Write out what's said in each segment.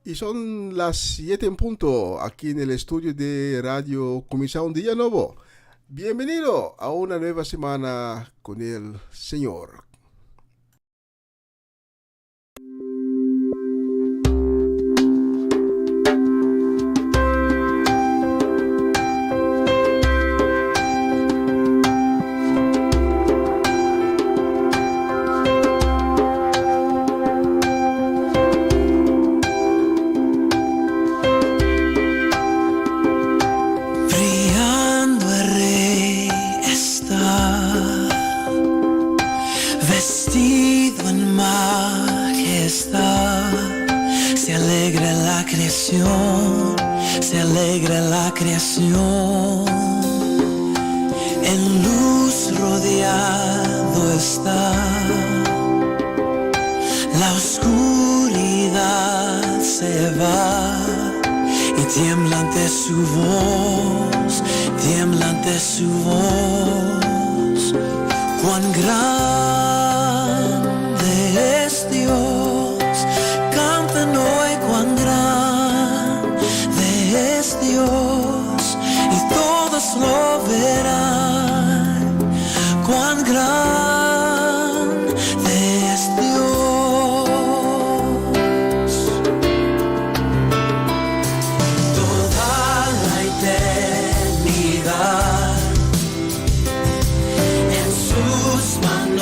Y son las 7 en punto aquí en el estudio de Radio Comienza un día nuevo. Bienvenido a una nueva semana con el Señor. Se alegra la creación, en luz rodeado está, la oscuridad se va y tiembla ante su voz, tiembla ante su voz. Cuán grande es Dios, canten hoy cuán grande es Dios, y todos lo verán, cuán grande es Dios. Toda la eternidad en sus manos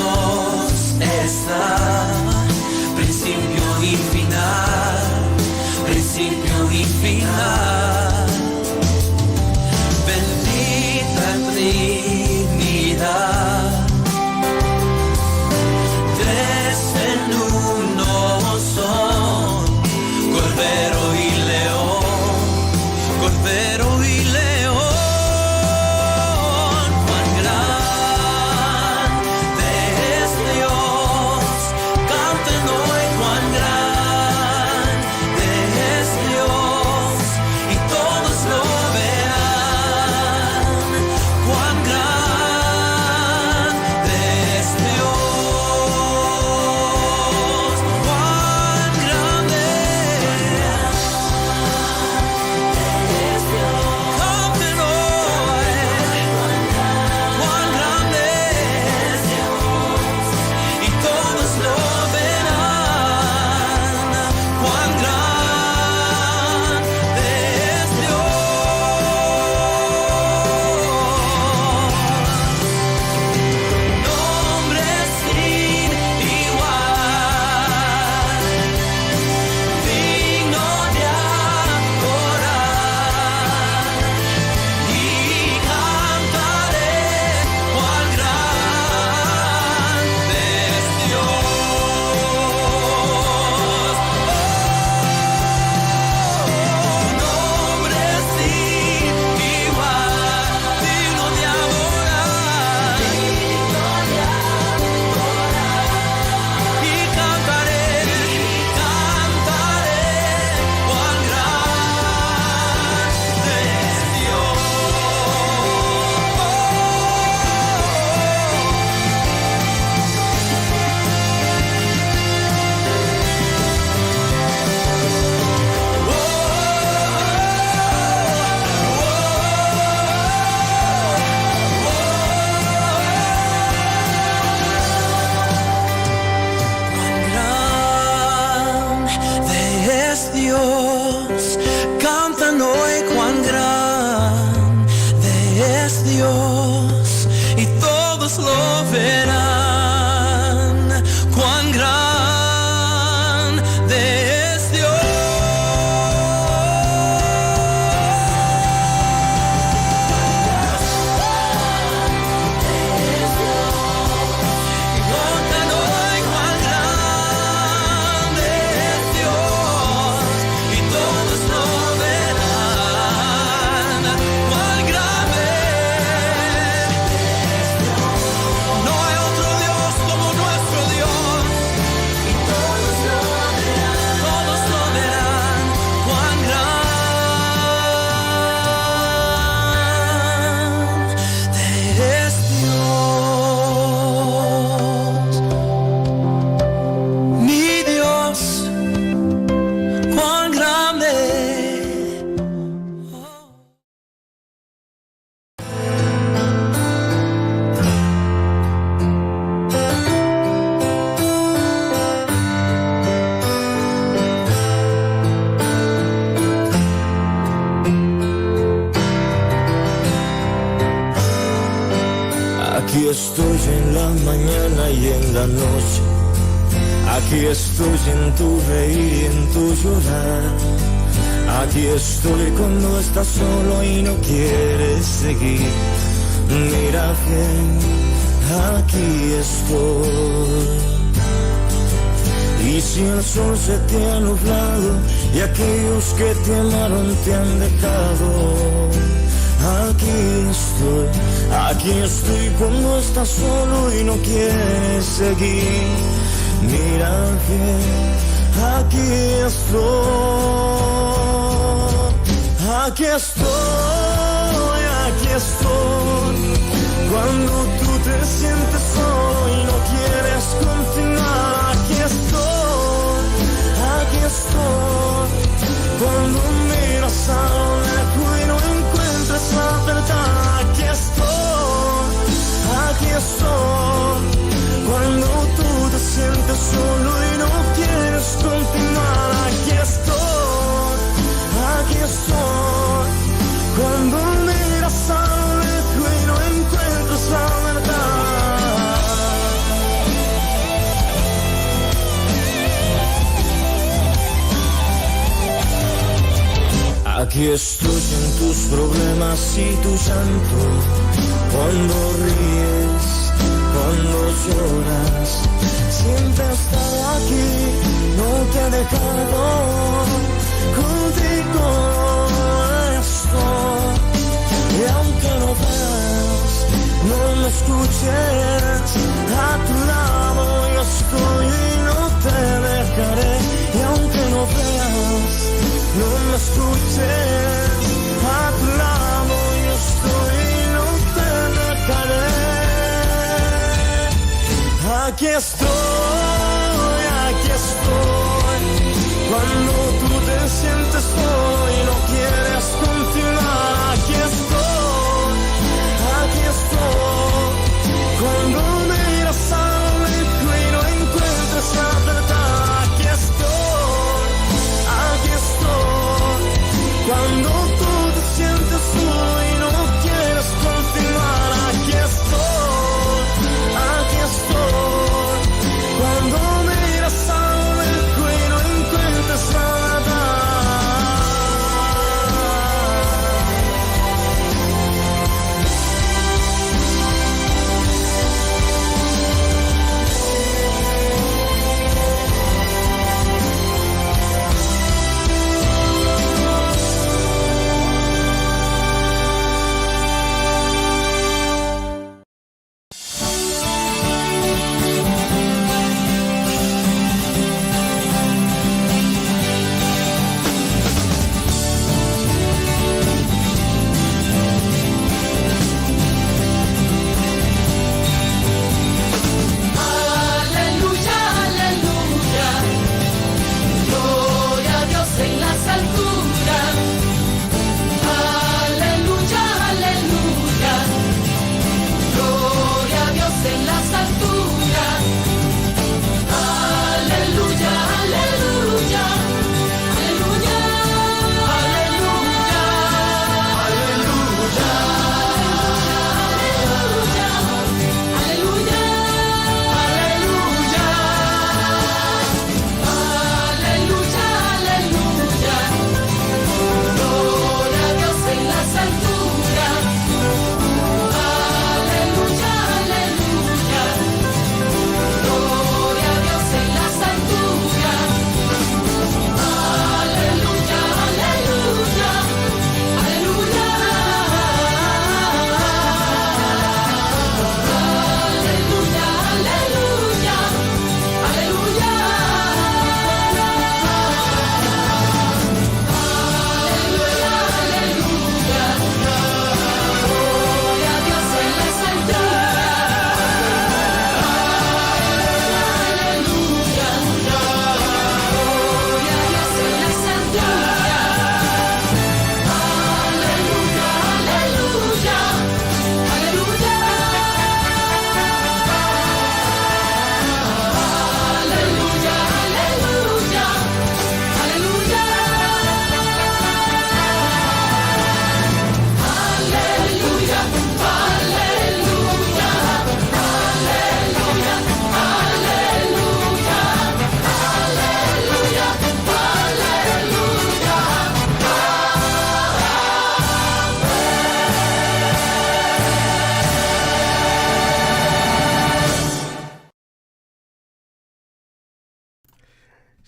Aquí estoy en la mañana y en la noche. Aquí estoy en tu reír y en tu llorar. Aquí estoy cuando estás solo y no quieres seguir. Mira bien, aquí estoy. Y si el sol se te ha nublado y aquellos que te amaron te han dejado, aquí estoy cuando estás solo y no quieres seguir. Mira bien, aquí estoy, aquí estoy, aquí estoy. Cuando tú te sientes solo y no quieres continuar, aquí estoy. Cuando miras a lo lejos y no encuentras la verdad, aquí estoy. Cuando tú te sientes solo y no quieres continuar, aquí estoy. Cuando miras a lo lejos y no encuentras la verdad. Aquí estoy en tus problemas y tu llanto. Cuando ríes, cuando lloras, siempre he estado aquí, no te he dejado, contigo estoy. Y aunque no veas, no me escuches, a tu lado yo estoy y no te dejaré. Y aunque no veas, no me escuches, a tu lado yo estoy y no te dejaré. Aquí estoy, cuando tú te sientes solo y no quieres continuar, aquí estoy, cuando miras a lo lejos y no encuentras la verdad, aquí estoy, cuando tú te sientes solo y no quieres continuar, aquí estoy, cuando miras a lo lejos y no encuentras la verdad.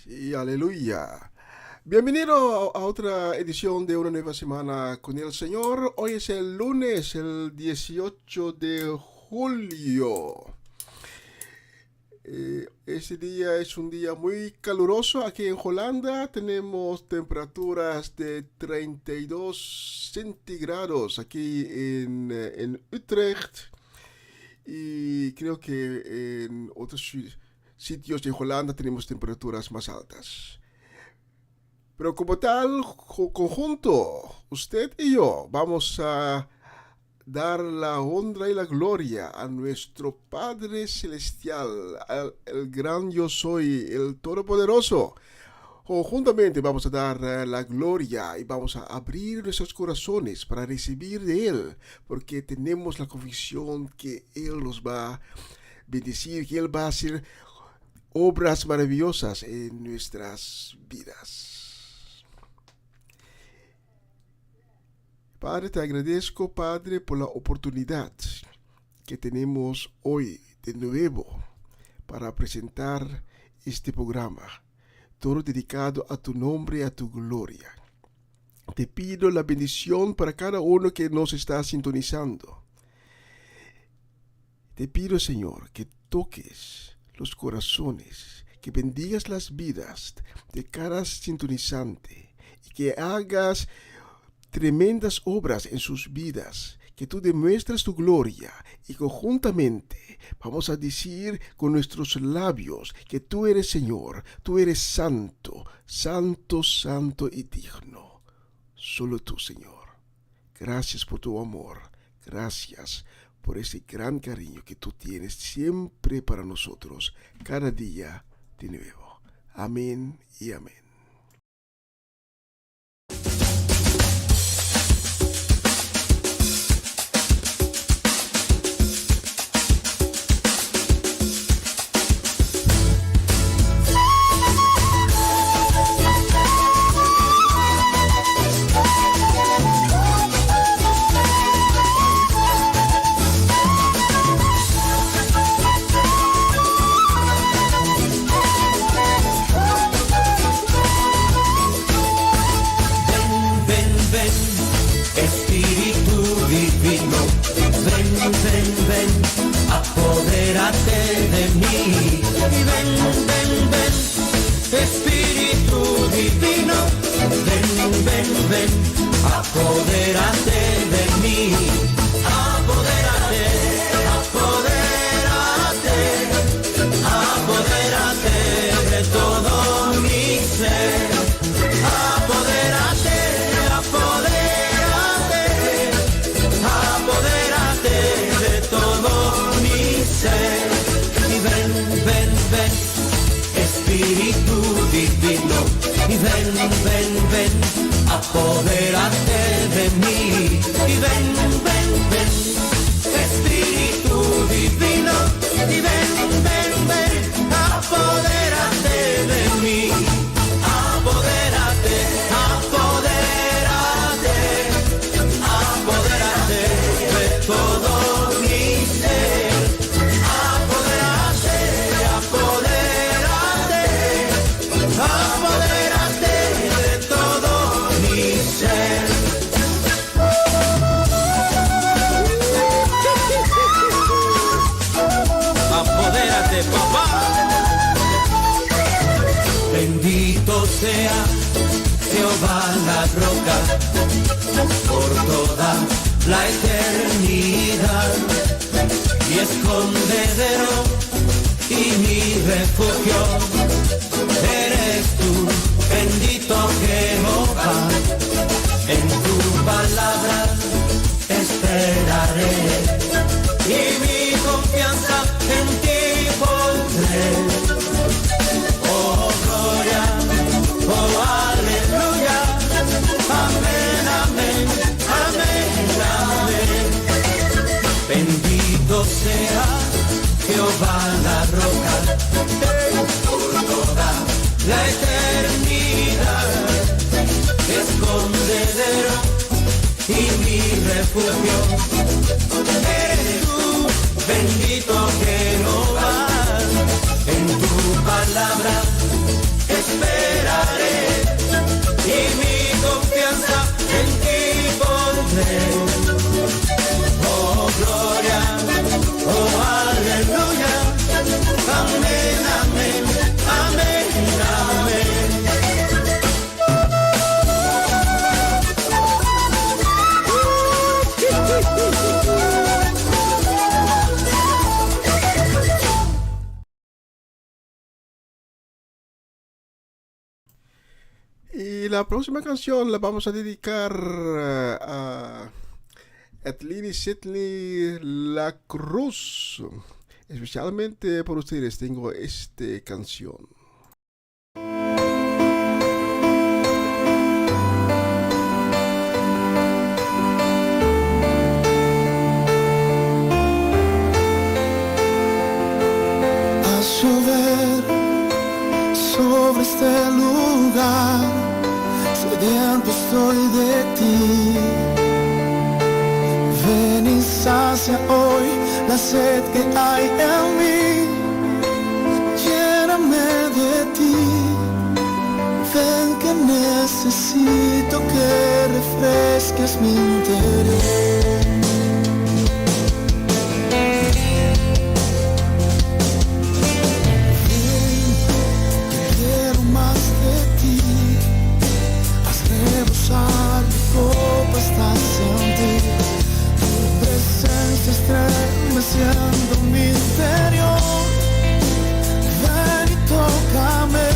Sí, aleluya. Bienvenido a otra edición de una nueva semana con el Señor. Hoy es el lunes, el 18 de julio. Este día es un día muy caluroso. Aquí en Holanda tenemos temperaturas de 32 centígrados aquí en Utrecht. Y creo que en otros sitios de Holanda tenemos temperaturas más altas. Pero como tal, conjunto, usted y yo vamos a dar la honra y la gloria a nuestro Padre Celestial, el gran yo soy, el Todopoderoso. Conjuntamente vamos a dar la gloria y vamos a abrir nuestros corazones para recibir de Él, porque tenemos la convicción que Él nos va a bendecir, que Él va a hacer obras maravillosas en nuestras vidas. Padre, te agradezco, Padre, por la oportunidad que tenemos hoy de nuevo para presentar este programa, todo dedicado a tu nombre y a tu gloria. Te pido la bendición para cada uno que nos está sintonizando. Te pido, Señor, que toques los corazones, que bendigas las vidas de cada sintonizante y que hagas tremendas obras en sus vidas, que tú demuestres tu gloria y conjuntamente vamos a decir con nuestros labios que tú eres Señor, tú eres santo, santo, santo y digno. Solo tú, Señor. Gracias por tu amor, gracias por ese gran cariño que tú tienes siempre para nosotros, cada día de nuevo. Amén y amén. Apodérate de mí y ven, ven, ven, Espíritu Divino, y ven, ven, ven, apodérate de mí, apodérate, apodérate, apodérate de todo mi ser, apodérate, apodérate, apodérate de todo mi ser. Apodérate, papá. Bendito sea Jehová la roca por toda la eternidad, mi escondedero y mi refugio eres tú, bendito Jehová. En tu palabra esperaré y mi confianza en ti pondré. Oh gloria, oh aleluya, amén, amén, amén, amén. Bendito sea Jehová la roca por toda la eternidad, escondedero y mi refugio eres tú, bendito Jehová. En tu palabra esperaré Y la próxima canción la vamos a dedicar a Atlini Sidney La Cruz. Especialmente por ustedes tengo esta canción. A llover sobre este lugar, sediento estoy de ti. Ven y sacia hoy la sed que hay en mí. Lléname de ti. Ven que necesito que refresques mi interior. Copa está sentir tu presencia estremeciendo mi interior. Ven y tócame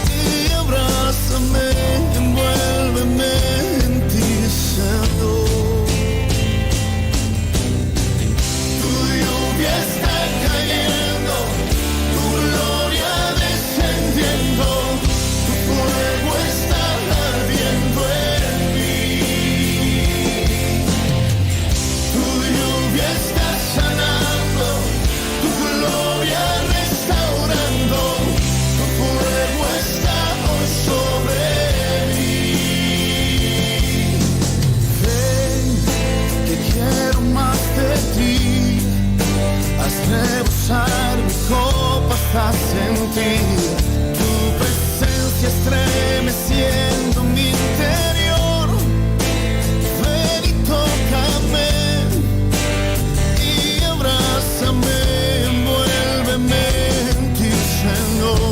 y abrázame, envuélveme en ti, Señor. Tu lluvia está cayendo, tu gloria descendiendo, tu fuego está ardiendo en mí. Tu lluvia está sanando, tu gloria restaurando, tu fuego está hoy sobre mí. Ven, que quiero más de ti, haz rebosar mi copa hasta sentir tu presencia estremeciendo mi interior. Ven y tócame y abrázame, envuélveme en ti, Señor.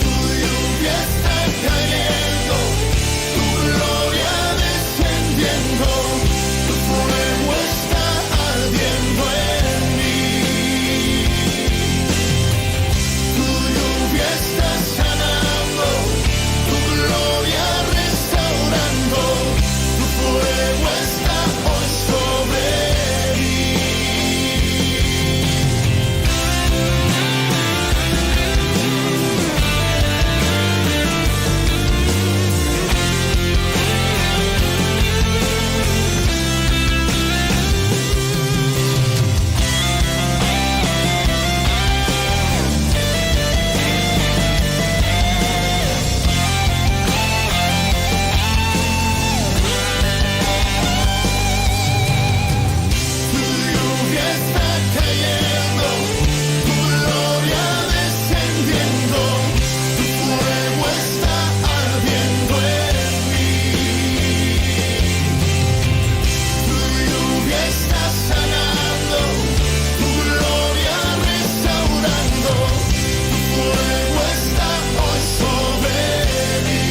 Tu lluvia está cayendo, tu gloria descendiendo, tu fuego está ardiendo en mí. Tu lluvia está sanando, tu gloria restaurando, tu fuego está hoy sobre mí. Tu lluvia está cayendo, tu gloria descendiendo, tu fuego está ardiendo en mí. Tu lluvia está sanando, tu gloria restaurando, tu fuego está hoy sobre mí.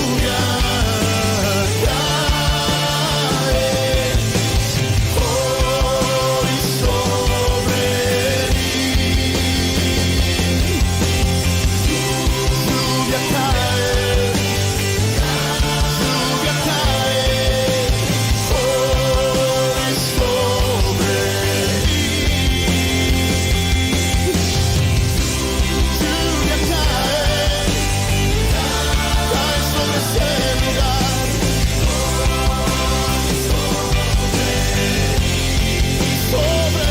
Lluvia cae hoy sobre mí. Lluvia cae, lluvia cae hoy sobre mí. Lluvia cae sobre este lugar. Sobre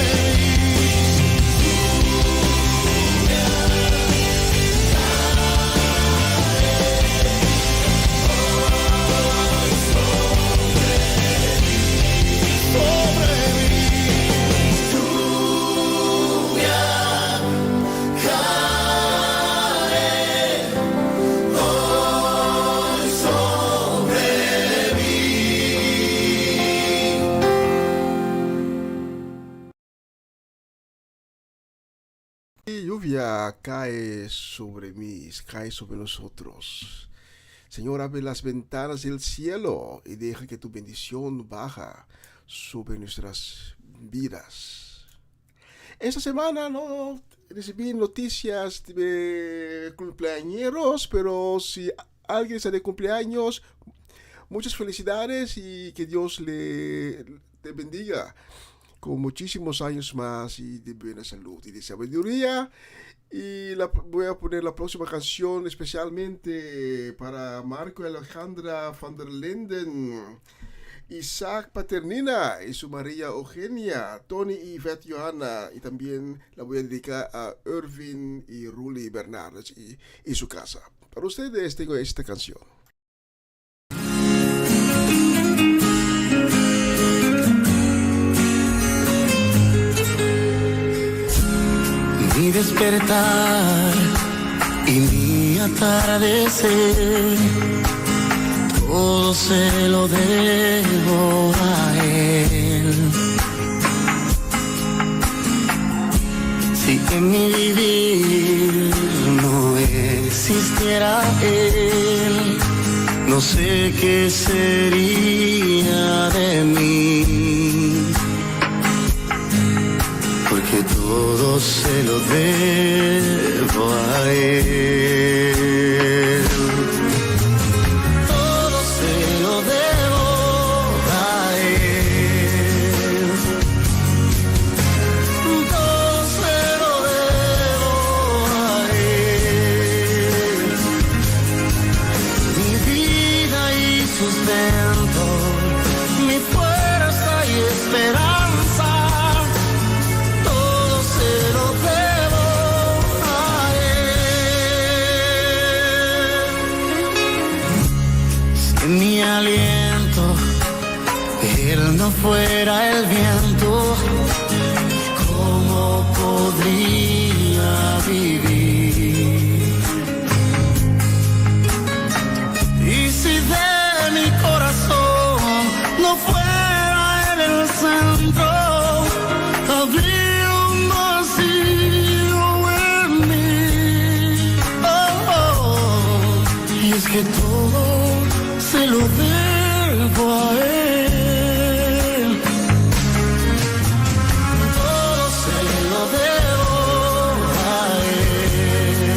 Y lluvia cae sobre mí, cae sobre nosotros. Señor, abre las ventanas del cielo y deja que tu bendición baja sobre nuestras vidas. Esta semana no recibí noticias de cumpleañeros, pero si alguien está de cumpleaños, muchas felicidades y que Dios te bendiga con muchísimos años más y de buena salud y de sabiduría. Y voy a poner la próxima canción especialmente para Marco y Alejandra van der Linden, Isaac Paternina y su María Eugenia, Tony y Yvette Johanna, y también la voy a dedicar a Irvin y Ruli Bernardes y su casa. Para ustedes tengo esta canción. Mi despertar y mi atardecer, todo se lo debo a él. Si en mi vivir no existiera él, no sé qué sería de mí, porque todo se lo debo a él. Todo se lo debo a él. Todo se lo debo a él. Mi vida y sustento, mi fuerza y esperanza, mi aliento, él no fuera el viento, ¿cómo podría vivir? Y si de mi corazón no fuera él el centro, habría un vacío en mí. Oh, oh. Y es que todo se lo debo a él. Todo se lo debo a él.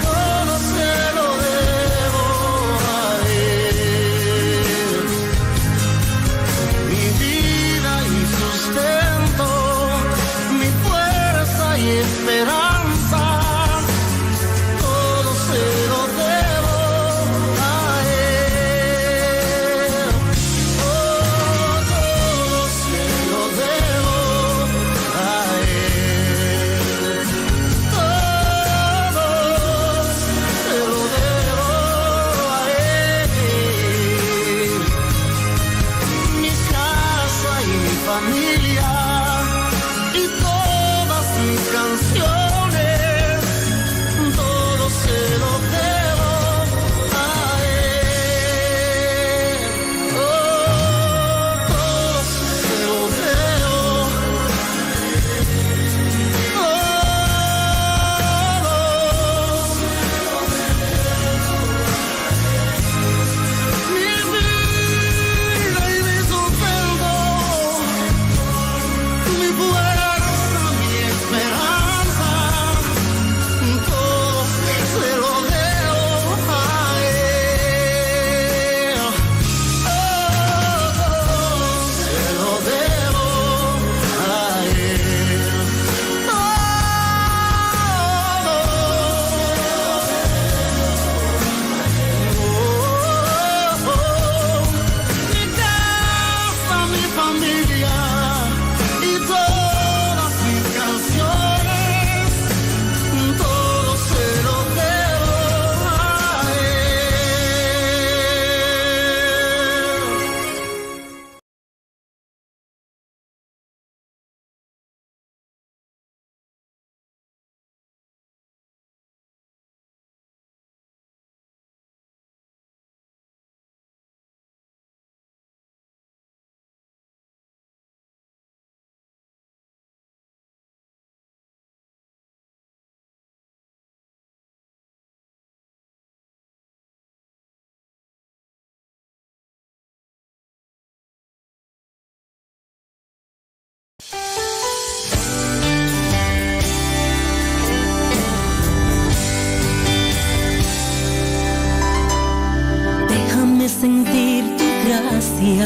Todo se lo debo a él. Mi vida y sustento, mi fuerza y esperanza, todo se lo debo a él.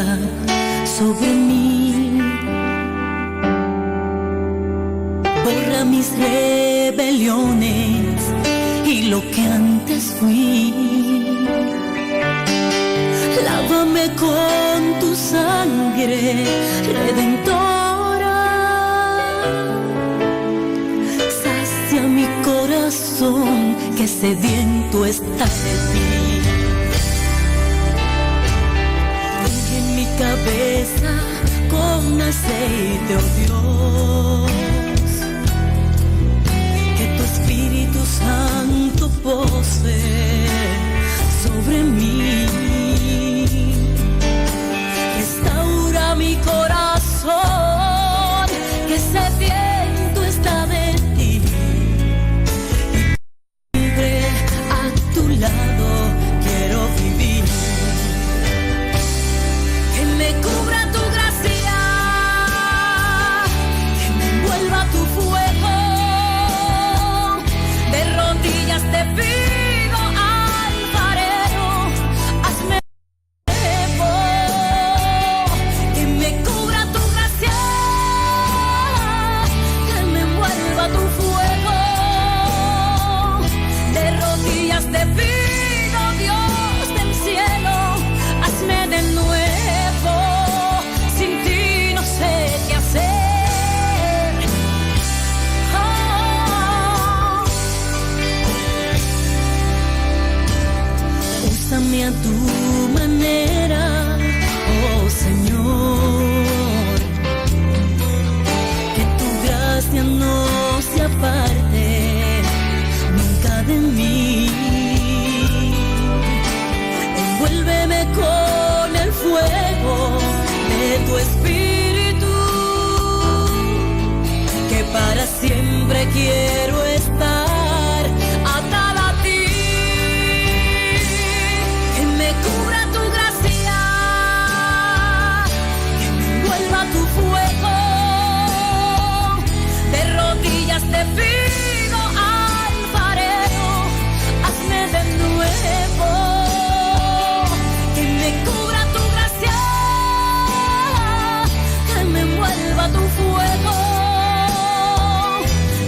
gloria sobre mí. Borra mis rebeliones y lo que antes fui. Lávame con tu sangre redentora. Sacia mi corazón que sediento está de ti. Unge en mi cabeza con aceite, oh Dios. Que tu Espíritu Santo pose sobre mí. Restaura mi corazón que sediento está de ti. Libre a tu lado quiero vivir. Que me cubra tu gracia, que me envuelva tu fuego. De rodillas te pido, alfarero, hazme nuevo. Que me cubra tu gracia, que me envuelva tu fuego. De rodillas te pido, Dios del cielo, hazme de nuevo. Sin ti no sé qué hacer. Úsame a tu manera, oh Señor. Que tu gracia no se aparte nunca de mí. Envuélveme con el fuego de tu Espíritu, que para siempre quiero estar atada a ti. Que me cubra tu gracia, que me envuelva tu fuego. De rodillas te pido, alfarero, hazme de nuevo. Que me cubra tu gracia, que me envuelva tu fuego.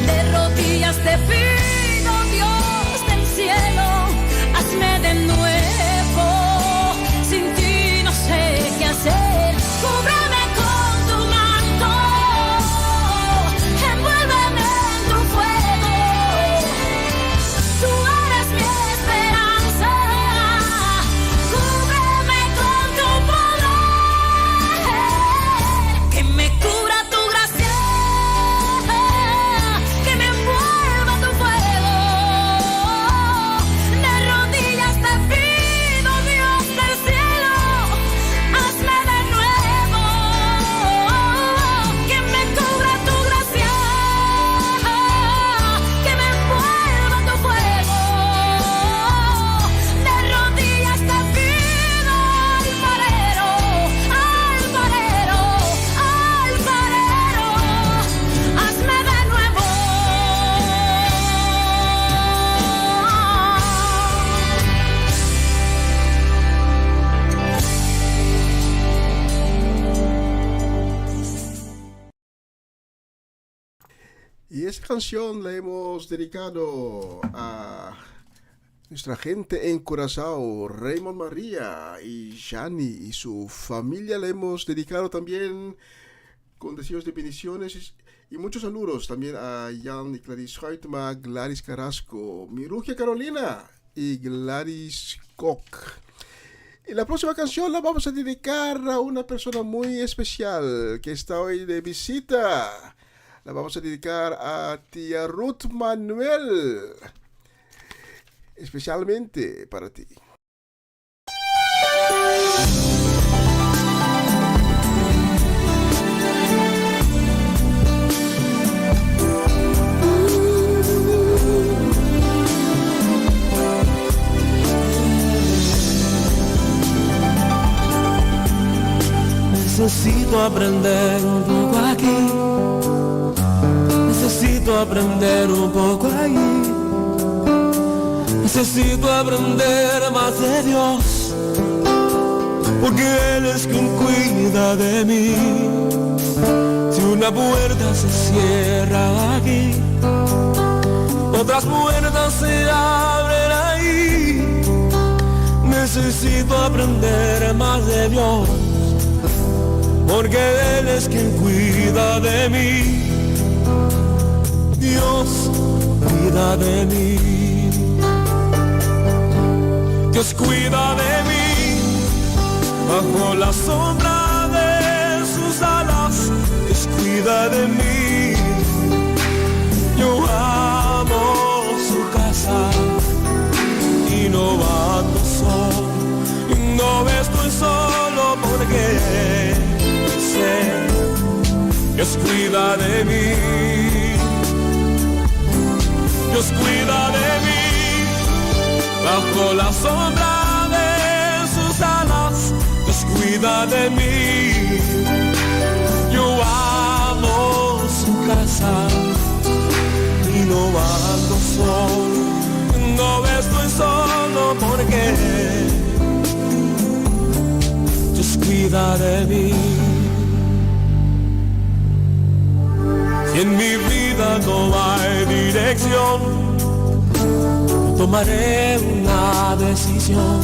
De rodillas te pido, Dios del cielo, hazme de nuevo. Sin ti no sé qué hacer. Cúbreme con tu manto, envuélveme en tu fuego. Tú eres mi esperanza. Cúbreme con tu poder. Que me cubra tu gracia, que me envuelva tu fuego. De rodillas te pido, Dios del cielo, hazme de nuevo. Que me cubra tu gracia, que me envuelva tu fuego. De rodillas te pido, alfarero, alfarero, alfarero, hazme de nuevo. Y esta canción la hemos dedicado a nuestra gente en Curazao, Raymond María y Jani y su familia. La hemos dedicado también con deseos de bendiciones y muchos saludos también a Jan y Gladys Huitema, Gladys Carrasco, Mirugia Carolina y Gladys Koch. Y la próxima canción la vamos a dedicar a una persona muy especial que está hoy de visita. La vamos a dedicar a tía Ruth Manuel, especialmente para ti. Necesito aprender un poco aquí, necesito aprender un poco allí, necesito aprender más de Dios, porque Él es quien cuida de mí. Si una puerta se cierra aquí, otras puertas se abren ahí. Necesito aprender más de Dios, porque Él es quien cuida de mí. Dios cuida de mí. Dios cuida de mí, bajo la sombra de sus alas. Dios cuida de mí. Yo amo su casa y no ando solo, y no estoy solo porque sé, Dios cuida de mí. Dios cuida de mí, bajo la sombra de sus alas. Dios cuida de mí. Yo amo su casa y no ando solo, no estoy solo porque Dios cuida de mí. Si en mi vida no hay dirección, tomaré una decisión.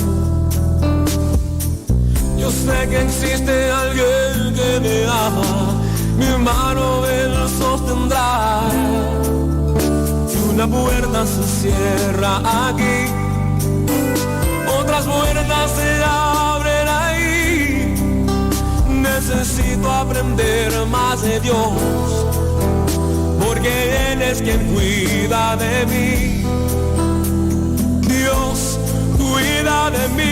Yo sé que existe alguien que me ama, mi mano Él sostendrá. Si una puerta se cierra aquí, otras puertas se abren ahí. Necesito aprender más de Dios, porque Él es quien cuida de mí. Dios cuida de mí.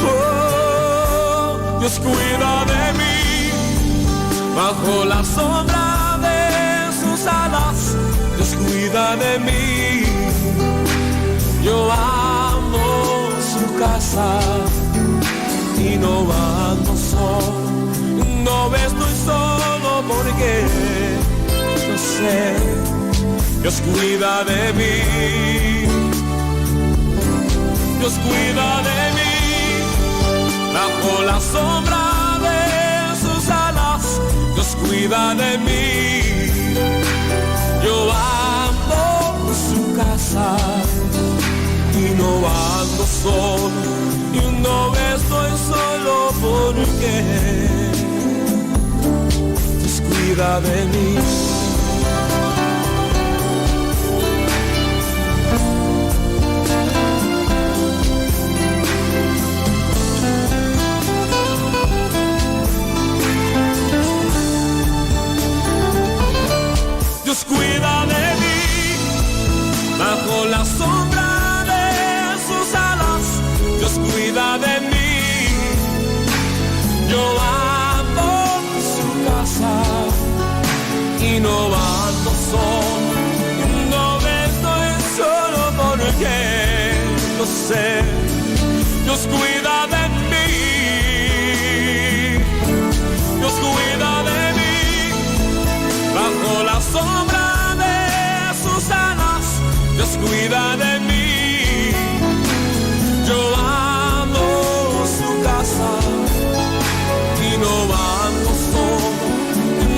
Oh, Dios cuida de mí, bajo la sombra de sus alas. Dios cuida de mí. Yo amo su casa y no ando solo, no estoy solo porque yo sé, Dios cuida de mí. Dios cuida de mí, bajo la sombra de sus alas. Dios cuida de mí. Yo amo su casa y no ando solo, y no estoy solo porque Dios cuida de mí. Dios cuida de mí, bajo la sombra de sus alas. Dios cuida de mí. Yo amo su casa y no ando solo, no estoy solo porque lo sé, Dios cuida de mí. Dios cuida de mí, bajo la sombra de sus alas. Dios cuida de mí. Yo amo su casa y no ando solo,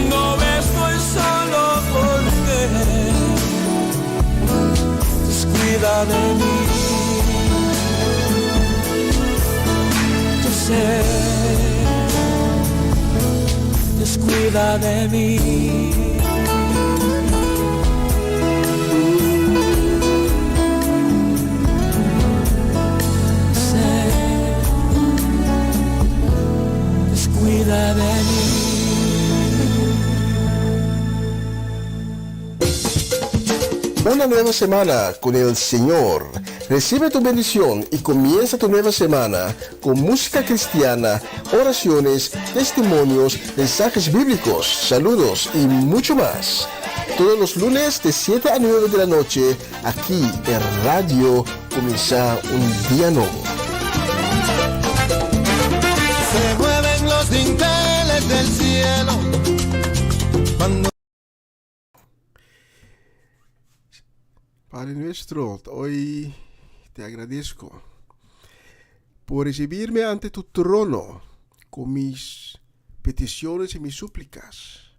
no estoy solo porque Dios cuida de mí. Yo sé, Dios cuida de mí. Cuida de mí. Una nueva semana con el Señor. Recibe tu bendición y comienza tu nueva semana con música cristiana, oraciones, testimonios, mensajes bíblicos, saludos y mucho más. Todos los lunes de 7 a 9 de la noche, aquí en Radio Comienza un Día Nuevo. Se mueven los dinteles del cielo cuando... Padre nuestro, hoy te agradezco por recibirme ante tu trono con mis peticiones y mis súplicas.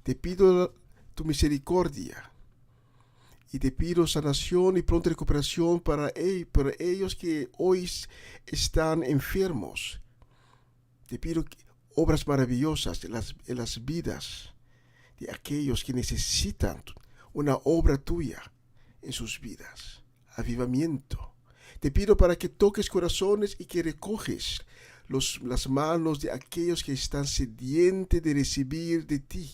Te pido tu misericordia y te pido sanación y pronta recuperación para ellos que hoy están enfermos. Te pido obras maravillosas en las vidas de aquellos que necesitan una obra tuya en sus vidas. Avivamiento. Te pido para que toques corazones y que recoges las manos de aquellos que están sedientos de recibir de ti.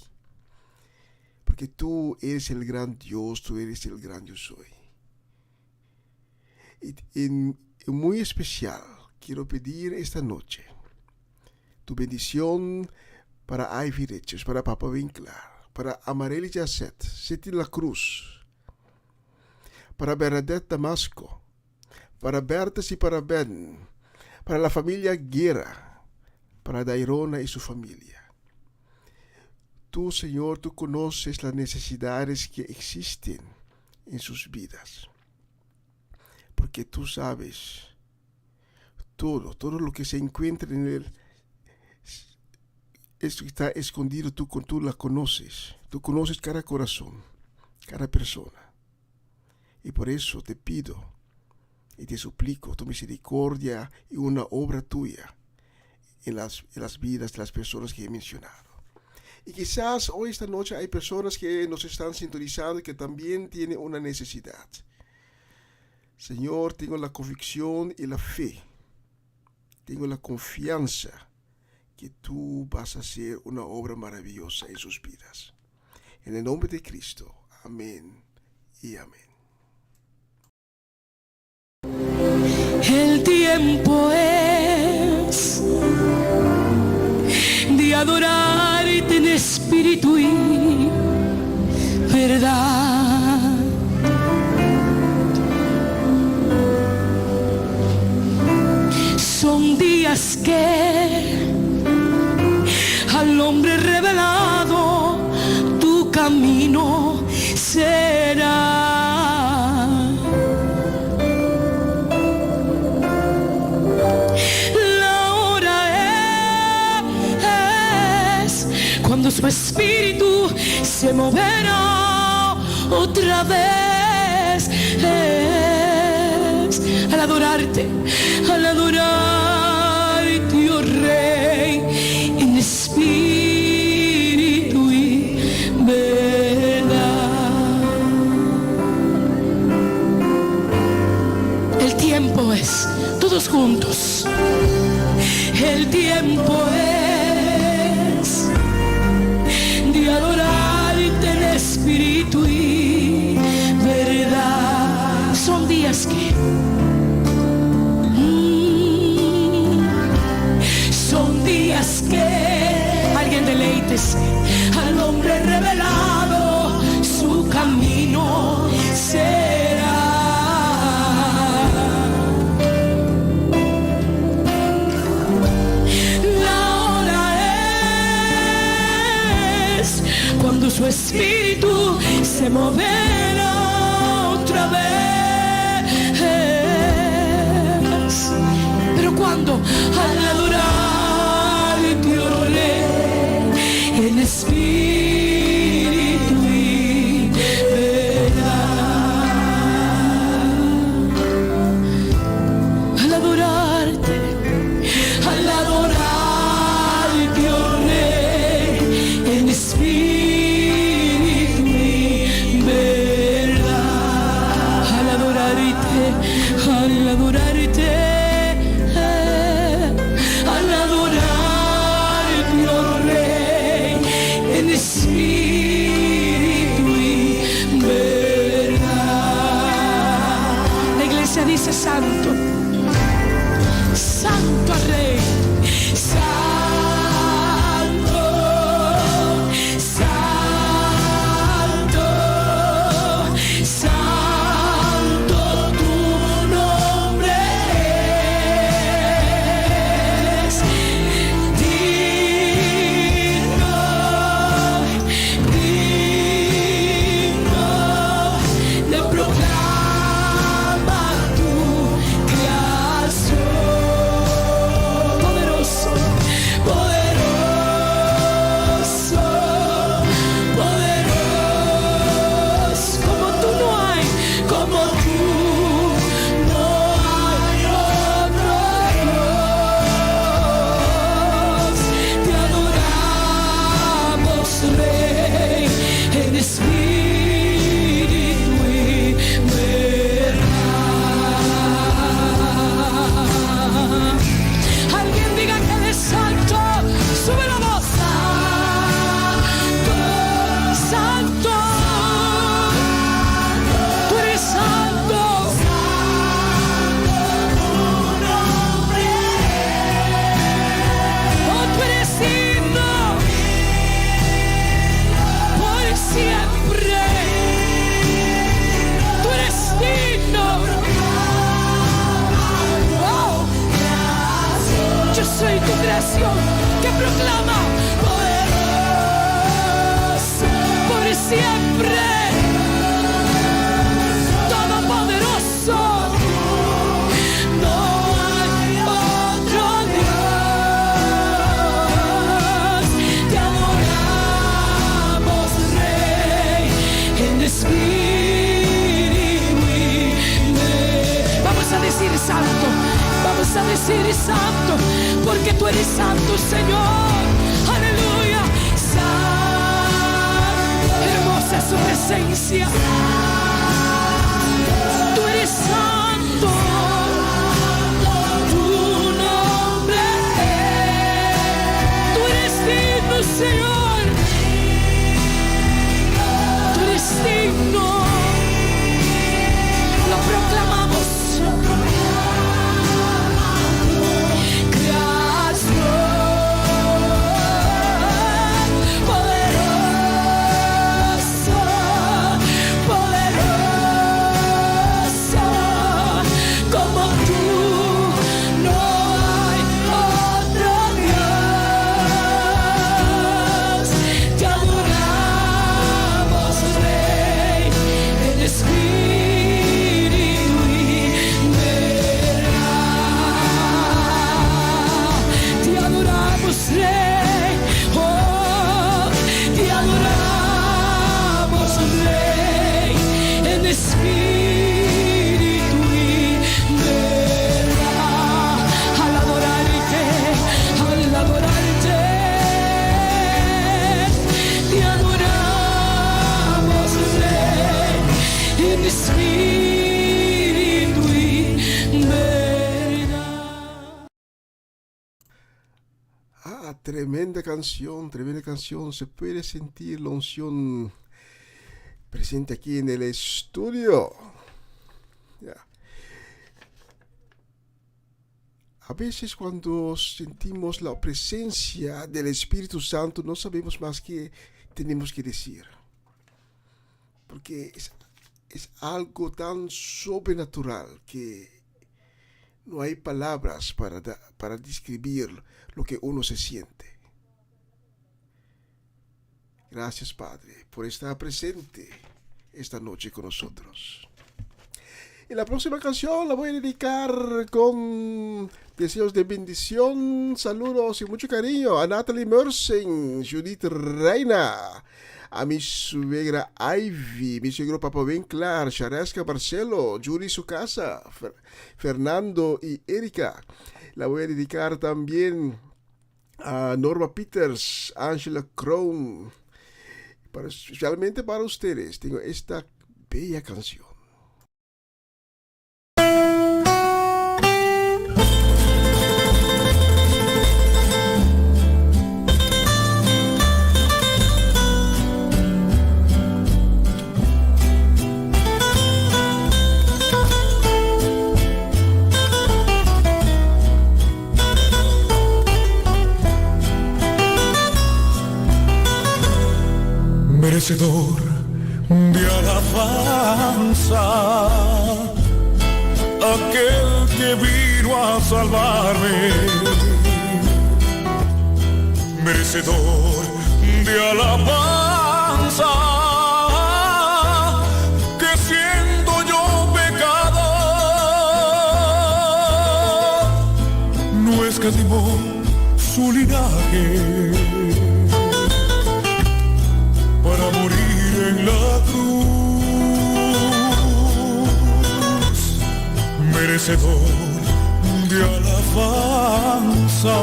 Porque tú eres el gran Dios, tú eres el gran yo soy. Y en muy especial quiero pedir esta noche tu bendición para Ivy Richards, para Papa Winkler, para Amareli Jacet, Seti La Cruz, para Bernadette Damasco, para Bertes y para Ben, para la familia Guerra, para Dairona y su familia. Tú, Señor, tú conoces las necesidades que existen en sus vidas, porque tú sabes todo lo que se encuentra en él. Esto está escondido, tú la conoces. Tú conoces cada corazón, cada persona. Y por eso te pido y te suplico tu misericordia y una obra tuya en las vidas de las personas que he mencionado. Y quizás hoy, esta noche, hay personas que nos están sintonizando y que también tienen una necesidad. Señor, tengo la convicción y la fe. Tengo la confianza que tú vas a hacer una obra maravillosa en sus vidas. En el nombre de Cristo. Amén y amén. El tiempo es de adorarte en espíritu y verdad. Son días que al hombre revelado tu camino será. Cuando su espíritu se moverá otra vez, al adorarte, oh Rey, en espíritu y verdad. El tiempo es, todos juntos, el tiempo es adorarte en espíritu y verdad. Son días que son días que alguien deleítese al hombre revelado, su camino será. Cuando su espíritu se moverá otra vez, pero cuando al adorarte, oh Rey, en espíritu y verdad, al adorarte, oh Rey, en espíritu. Al adorarte, oh Rey, en espíritu y verdad. La iglesia dice santo, santo al Rey, santo, santo, santo tu nombre es, digno, digno de proclamar tu creación. si eres santo, porque tú eres santo, Señor. Aleluya. Santo, hermosa es su presencia. Tú eres santo. Tu nombre es. Tú eres digno, Señor. Tú eres digno. Lo proclamamos. Tremenda canción, tremenda canción. Se puede sentir la unción presente aquí en el estudio. Ya. A veces cuando sentimos la presencia del Espíritu Santo no sabemos más qué tenemos que decir. Porque es algo tan sobrenatural que no hay palabras para describir lo que uno se siente. Gracias, Padre, por estar presente esta noche con nosotros. Y la próxima canción la voy a dedicar con deseos de bendición, saludos y mucho cariño a Natalie Mersen, Judith Reina, a mi suegra Ivy, mi suegro Papa Winkler, Shareska Marcelo, Yuri Sucasa, Fernando y Erika. La voy a dedicar también a Norma Peters, Angela Crown. Especialmente para ustedes tengo esta bella canción. Merecedor de alabanza, aquel que vino a salvarme. Merecedor de alabanza, que siendo yo pecador, no escatimó su linaje para morir en la cruz. Merecedor de alabanza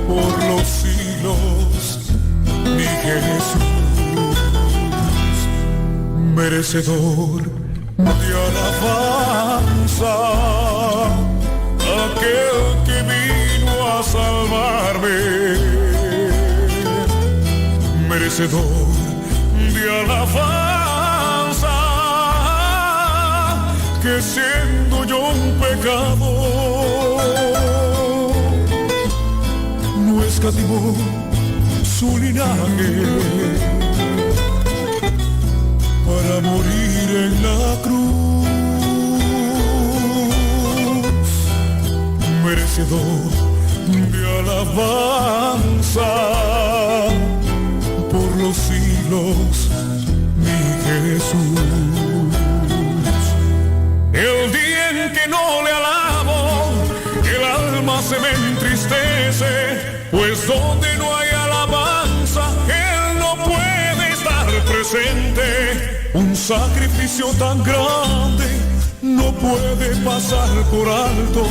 por los siglos, mi Jesús. Merecedor de alabanza, aquel que vino a salvarme. Merecedor de alabanza, que siendo yo un pecador, no escatimó su linaje para morir en la cruz. Merecedor de alabanza por los siglos, mi Jesús. El día en que no le alabo, el alma se me entristece, pues donde no hay alabanza, Él no puede estar presente. Un sacrificio tan grande no puede pasar por alto.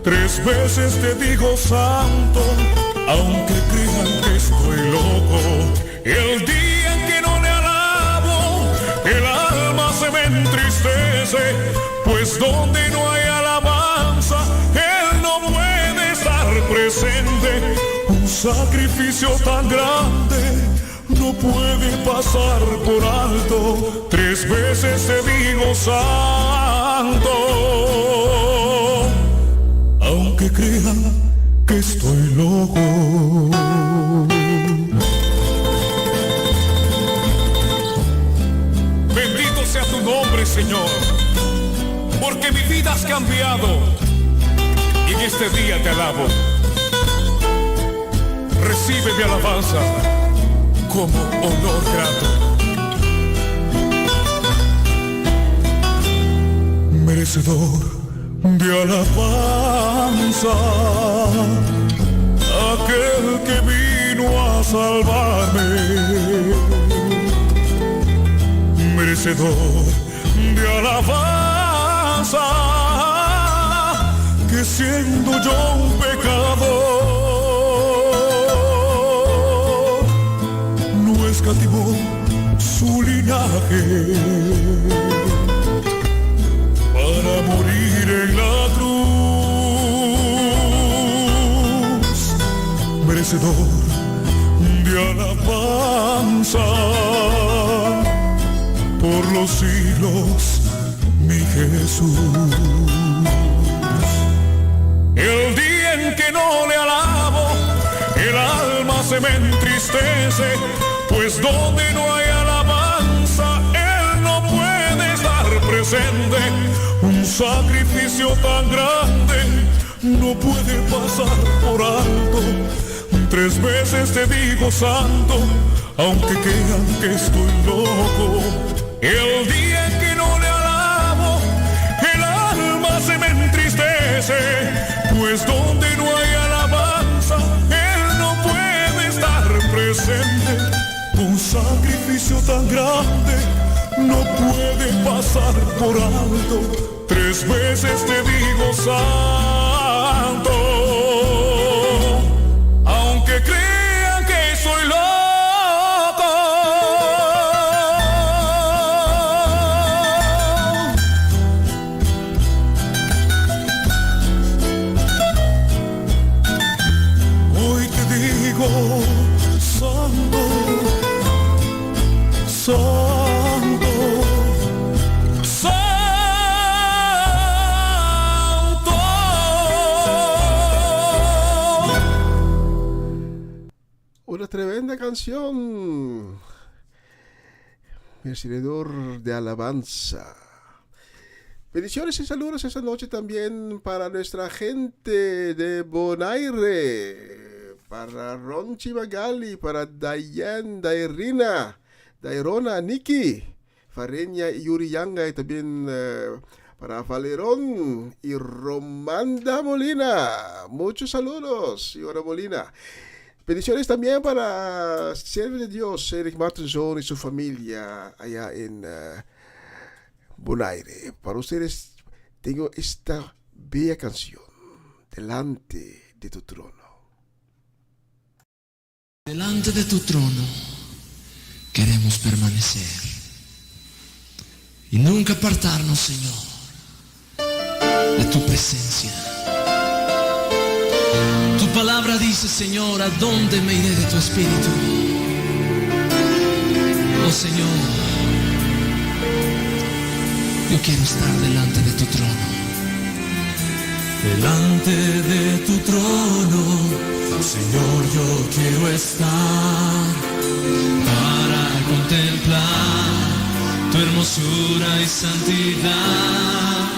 3 veces te digo santo, aunque crean que estoy loco. El día en que no le alabo, el alma se me entristece, pues donde no hay alabanza, Él no puede estar presente. Un sacrificio tan grande no puede pasar por alto. 3 veces te digo santo, aunque crean que estoy loco. Bendito sea tu nombre, Señor, porque mi vida has cambiado y en este día te alabo. Recibe mi alabanza como honor grato. Merecedor de alabanza, aquel que vino a salvarme. Merecedor de alabanza, que siendo yo un pecador, no escatimó su linaje para morir en la cruz. Merecedor de alabanza por los siglos, mi Jesús. El día en que no le alabo, el alma se me entristece, pues donde no hay alabanza, Él no puede estar presente. Un sacrificio tan grande no puede pasar por alto. 3 veces te digo santo, aunque crean que estoy loco. El día en que no le alabo, el alma se me entristece, pues donde no hay alabanza, Él no puede estar presente. Un sacrificio tan grande no puede pasar por alto. 3 veces te digo santo, aunque crean que soy loco. Hoy te digo santo, santo, santo. Una tremenda canción, merecedor de alabanza. Bendiciones y saludos esta noche también para nuestra gente de Bonaire, para Ronchi Magali, para Dayan, Dairona, Nikki, Fareña y Yuriyanga, y también para Valerón y Romanda Molina. Muchos saludos, señora Molina. Bendiciones también para Siervo de Dios, Eric Martinson y su familia allá en Bonaire. Para ustedes tengo esta bella canción, Delante de tu trono. Delante de tu trono queremos permanecer y nunca apartarnos, Señor, de tu presencia. Tu palabra dice, Señor, ¿a dónde me iré de tu espíritu? Oh Señor, yo quiero estar delante de tu trono. Delante de tu trono, Señor, yo quiero estar para contemplar tu hermosura y santidad.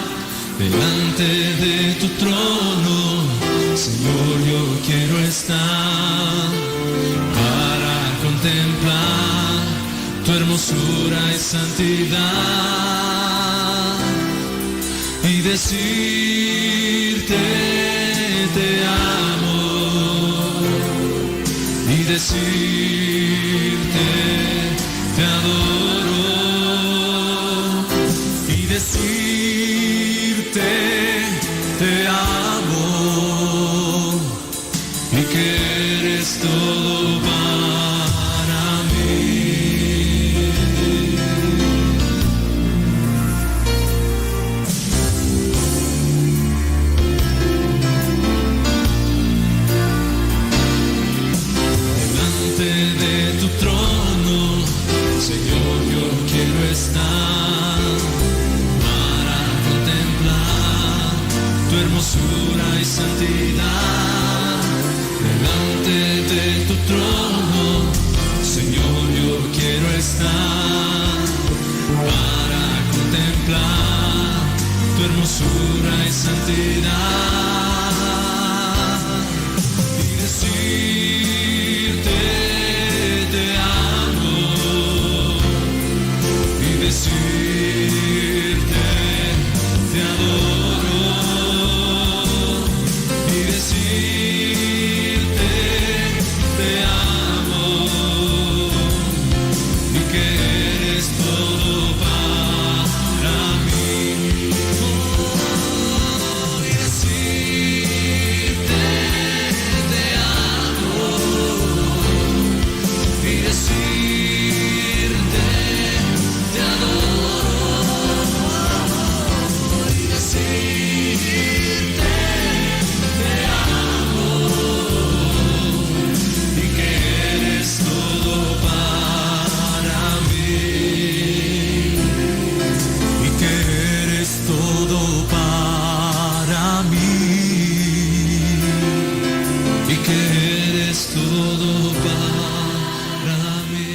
Delante de tu trono, Señor, yo quiero estar para contemplar tu hermosura y santidad y decirte te amo y decirte te adoro y decirte te amo y que eres todo para mí. Delante de tu trono, Señor, yo quiero estar para contemplar tu hermosura y santidad. Delante de tu trono, Señor, yo quiero estar para contemplar tu hermosura y santidad y decirte te amo y decirte te adoro y decirte te amo y que eres todo para mí. Y decirte te amo y decirte te adoro y decirte te amo y que eres todo para mí y que eres todo para mí y que eres todo para mí.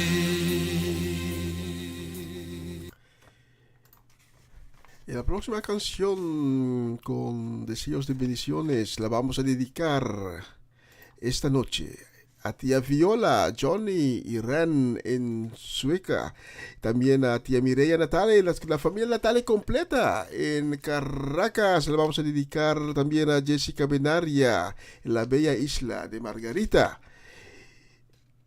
Y la próxima canción con deseos de bendiciones la vamos a dedicar esta noche a tía Viola, Johnny y Ren en Sueca. También a tía Mireya Natale, la familia Natale completa en Caracas. La vamos a dedicar también a Jessica Benaria en la bella isla de Margarita.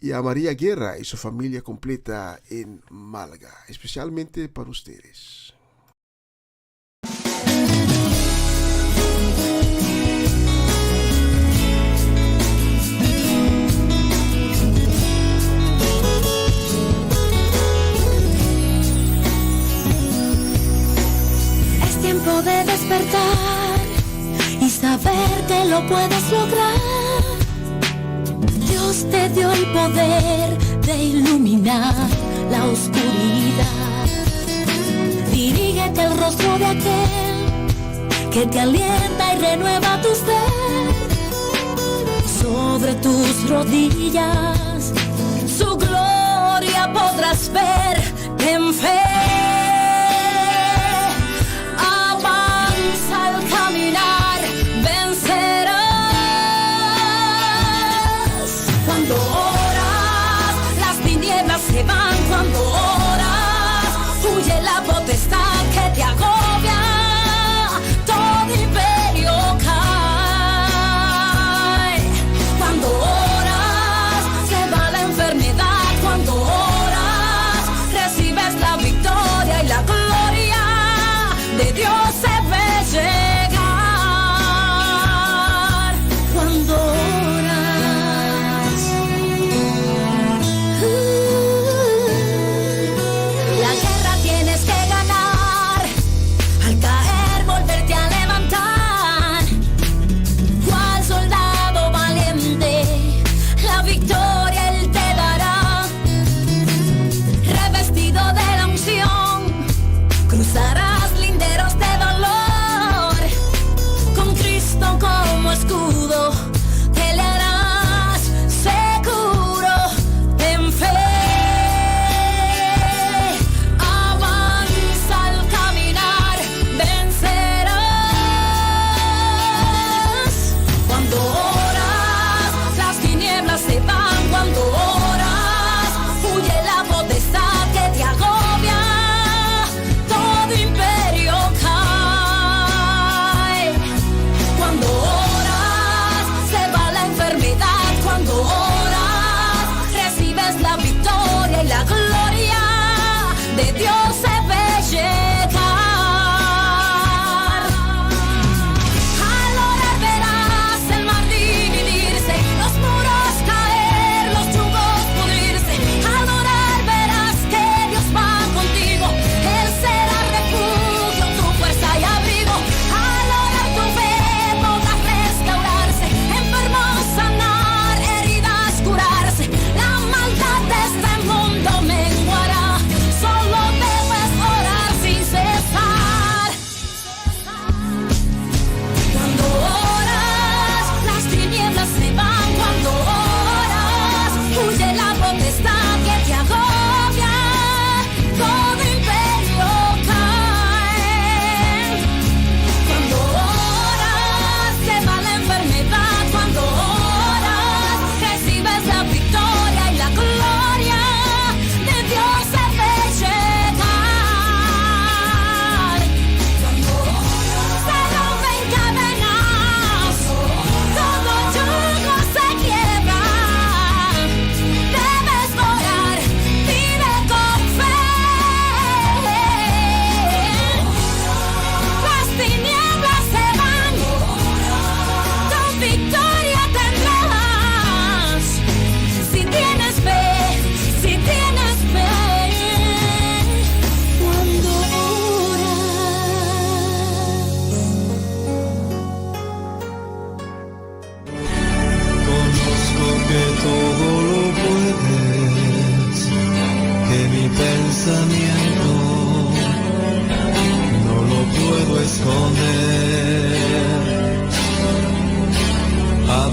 Y a María Guerra y su familia completa en Málaga, especialmente para ustedes. Es tiempo de despertar y saber que lo puedes lograr. Dios te dio el poder de iluminar la oscuridad. Dirígete al rostro de aquel que te alienta y renueva tu ser. Sobre tus rodillas su gloria podrás ver. Ten fe. Avanza al caminar, vencerás. Cuando oras, las tinieblas se van. Cuando oras, huye la potestad que te agobia. Todo imperio cae. Cuando oras, se va la enfermedad. Cuando oras, recibes la victoria y la gloria de Dios se ve llegar. Cuando oras, la guerra tienes que ganar. Al caer, volverte a levantar. Cual soldado valiente, la victoria Él te dará. Revestido de la unción, cruzarás linderos de dolor.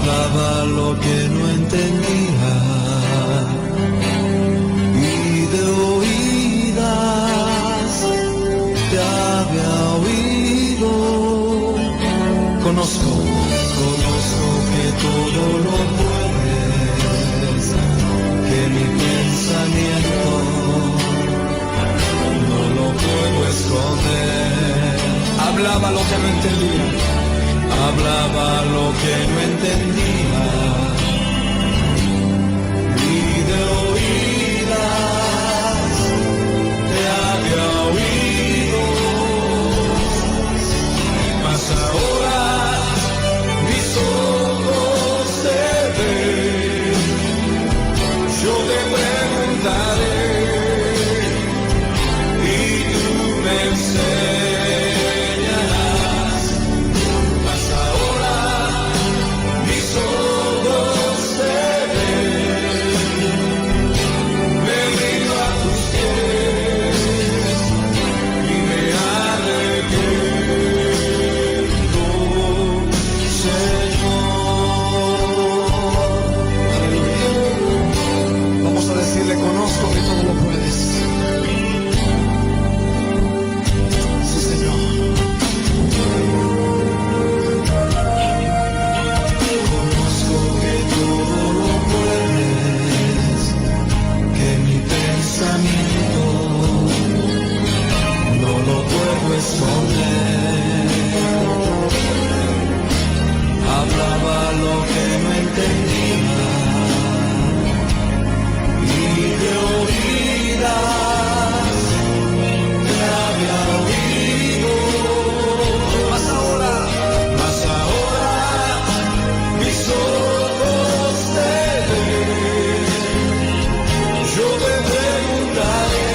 hablaba lo que no entendía y de oídas te había oído. Conozco que todo lo puedes, que mi pensamiento no lo puedo esconder. Hablaba lo que no entendía, hablaba lo que no entendía y de oídas te había oído, mas ahora mis ojos te ven, yo te preguntaré y tú me enseñarás, mas ahora mis ojos te ven, me rindo a tus pies y me arrepiento, Señor. Aleluya. Vamos a decirle, conozco que todo lo puedes. Sí, Señor. Conozco que todo lo puedes, que mi pensamiento no lo puedo esconder. Hablaba lo que no entendía y de oídas te había oído, mas ahora mis ojos te ven, yo te preguntaré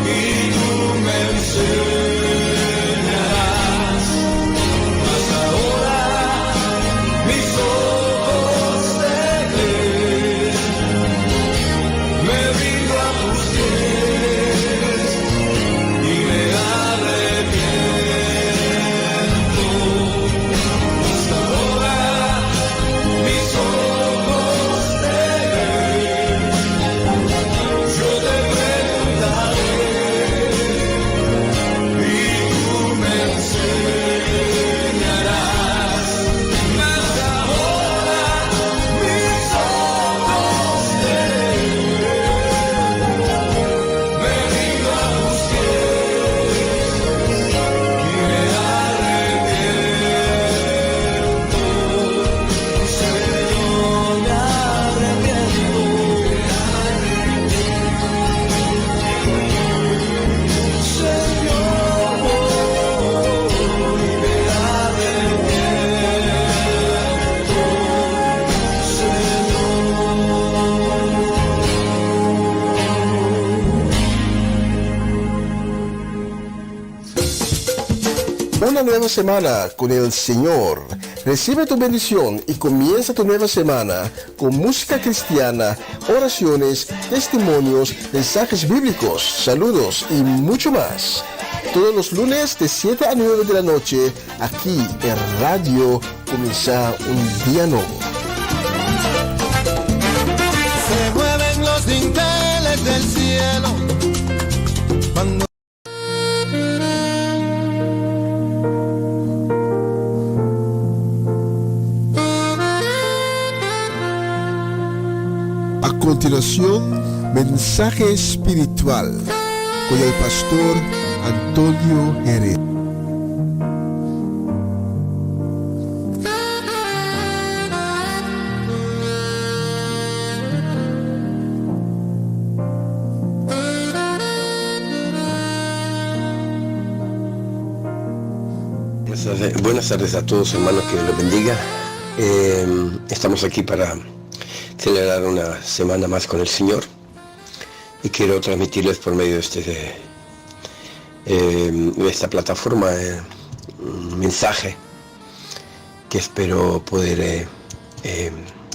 y tú me enseñarás, mas ahora mis ojos te ven, me rindo a tus pies y me arrepiento, hasta ahora mis ojos te ven, yo te preguntaré y tú me enseñarás, mas ahora mis ojos te ven, me rindo a tus pies y me arrepiento, Señor, me arrepiento, Señor, me arrepiento, Una nueva semana con el Señor. Recibe tu bendición y comienza tu nueva semana con música cristiana, oraciones, testimonios, mensajes bíblicos, saludos y mucho más. Todos los lunes de 7 a 9 de la noche, aquí en Radio Comienza un Día Nuevo. Se mueven los dinteles del cielo cuando A continuación, mensaje espiritual con el pastor Antonio Jerez. Buenas tardes a todos, hermanos, que Dios los bendiga. Estamos aquí para celebrar una semana más con el Señor y quiero transmitirles por medio de esta plataforma un mensaje que espero poder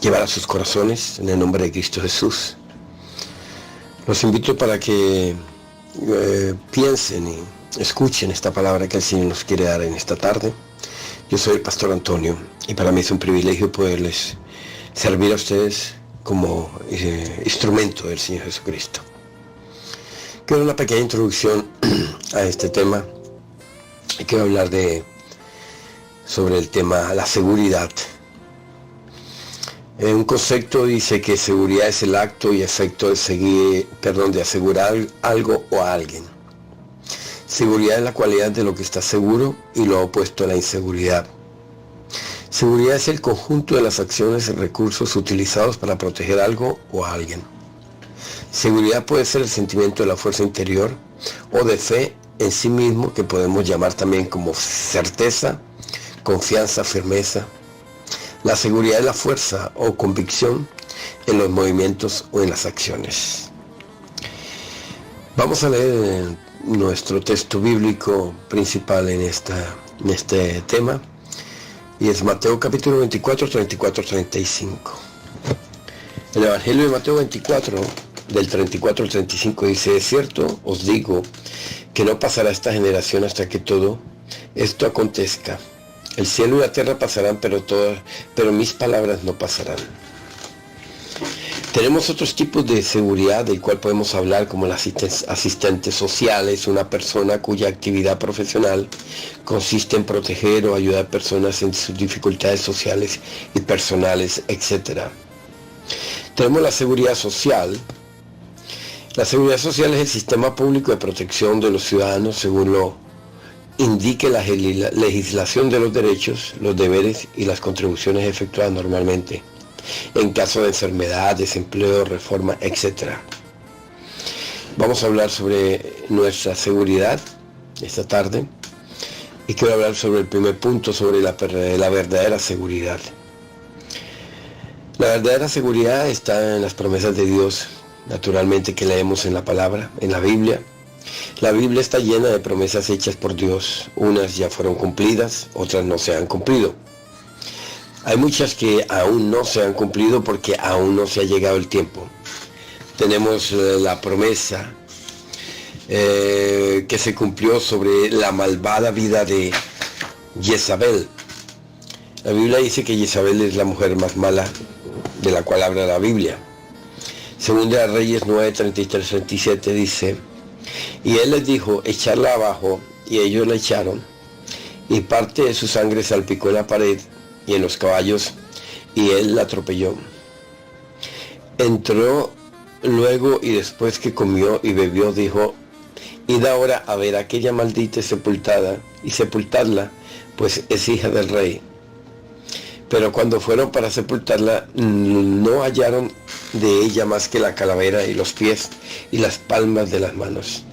llevar a sus corazones en el nombre de Cristo Jesús. Los invito para que piensen y escuchen esta palabra que el Señor nos quiere dar en esta tarde. Yo soy el pastor Antonio y para mí es un privilegio poderles servir a ustedes como instrumento del Señor Jesucristo. Quiero una pequeña introducción a este tema y quiero hablar sobre el tema la seguridad. Un concepto dice que seguridad es el acto y efecto de asegurar algo o a alguien. Seguridad es la cualidad de lo que está seguro y lo opuesto a la inseguridad. Seguridad es el conjunto de las acciones y recursos utilizados para proteger algo o a alguien. Seguridad puede ser el sentimiento de la fuerza interior o de fe en sí mismo, que podemos llamar también como certeza, confianza, firmeza. La seguridad es la fuerza o convicción en los movimientos o en las acciones. Vamos a leer nuestro texto bíblico principal en este tema, y es Mateo capítulo 24, 34, 35. El Evangelio de Mateo 24, del 34 al 35 dice: es cierto, os digo, que no pasará esta generación hasta que todo esto acontezca. El cielo y la tierra pasarán, pero mis palabras no pasarán. Tenemos otros tipos de seguridad del cual podemos hablar, como las asistentes sociales, una persona cuya actividad profesional consiste en proteger o ayudar a personas en sus dificultades sociales y personales, etc. Tenemos la seguridad social. La seguridad social es el sistema público de protección de los ciudadanos según lo indique la legislación de los derechos, los deberes y las contribuciones efectuadas normalmente en caso de enfermedad, desempleo, reforma, etc. Vamos a hablar sobre nuestra seguridad esta tarde y quiero hablar sobre el primer punto, sobre la verdadera seguridad. La verdadera seguridad está en las promesas de Dios, naturalmente, que leemos en la palabra, en la Biblia. La Biblia está llena de promesas hechas por Dios. Unas ya fueron cumplidas, otras no se han cumplido. Hay muchas que aún no se han cumplido porque aún no se ha llegado el tiempo. Tenemos la promesa que se cumplió sobre la malvada vida de Jezabel. La Biblia dice que Jezabel es la mujer más mala de la cual habla la Biblia. Segunda de Reyes 9, 33, 37 dice: y él les dijo, echarla abajo, y ellos la echaron, y parte de su sangre salpicó en la pared y en los caballos, y él la atropelló. Entró luego, y después que comió y bebió, dijo: id ahora a ver a aquella maldita sepultada, y sepultadla, pues es hija del rey. Pero cuando fueron para sepultarla, no hallaron de ella más que la calavera y los pies y las palmas de las manos.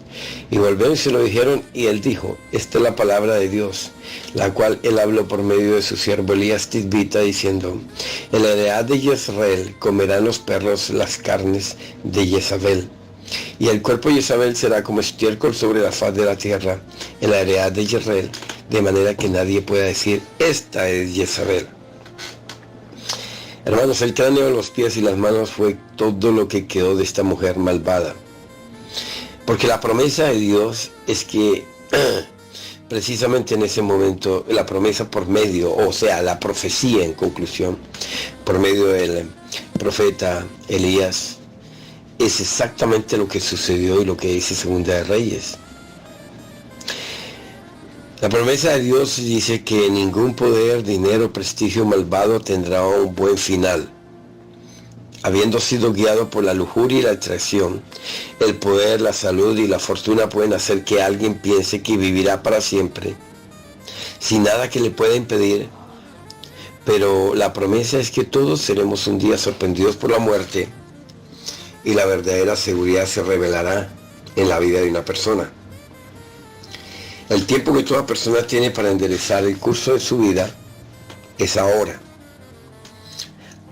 Y volvieron y se lo dijeron, y él dijo: esta es la palabra de Dios, la cual él habló por medio de su siervo Elías Tisbita, diciendo: en la heredad de Jezreel comerán los perros las carnes de Jezabel, y el cuerpo de Jezabel será como estiércol sobre la faz de la tierra, en la heredad de Jezreel, de manera que nadie pueda decir: esta es Jezabel. Hermanos, el cráneo, los pies y las manos fue todo lo que quedó de esta mujer malvada. Porque la promesa de Dios es que precisamente en ese momento, la promesa por medio, o sea, la profecía en conclusión, por medio del profeta Elías, es exactamente lo que sucedió y lo que dice Segunda de Reyes. La promesa de Dios dice que ningún poder, dinero, prestigio malvado tendrá un buen final. Habiendo sido guiado por la lujuria y la traición, el poder, la salud y la fortuna pueden hacer que alguien piense que vivirá para siempre, sin nada que le pueda impedir. Pero la promesa es que todos seremos un día sorprendidos por la muerte, y la verdadera seguridad se revelará en la vida de una persona. El tiempo que toda persona tiene para enderezar el curso de su vida es ahora,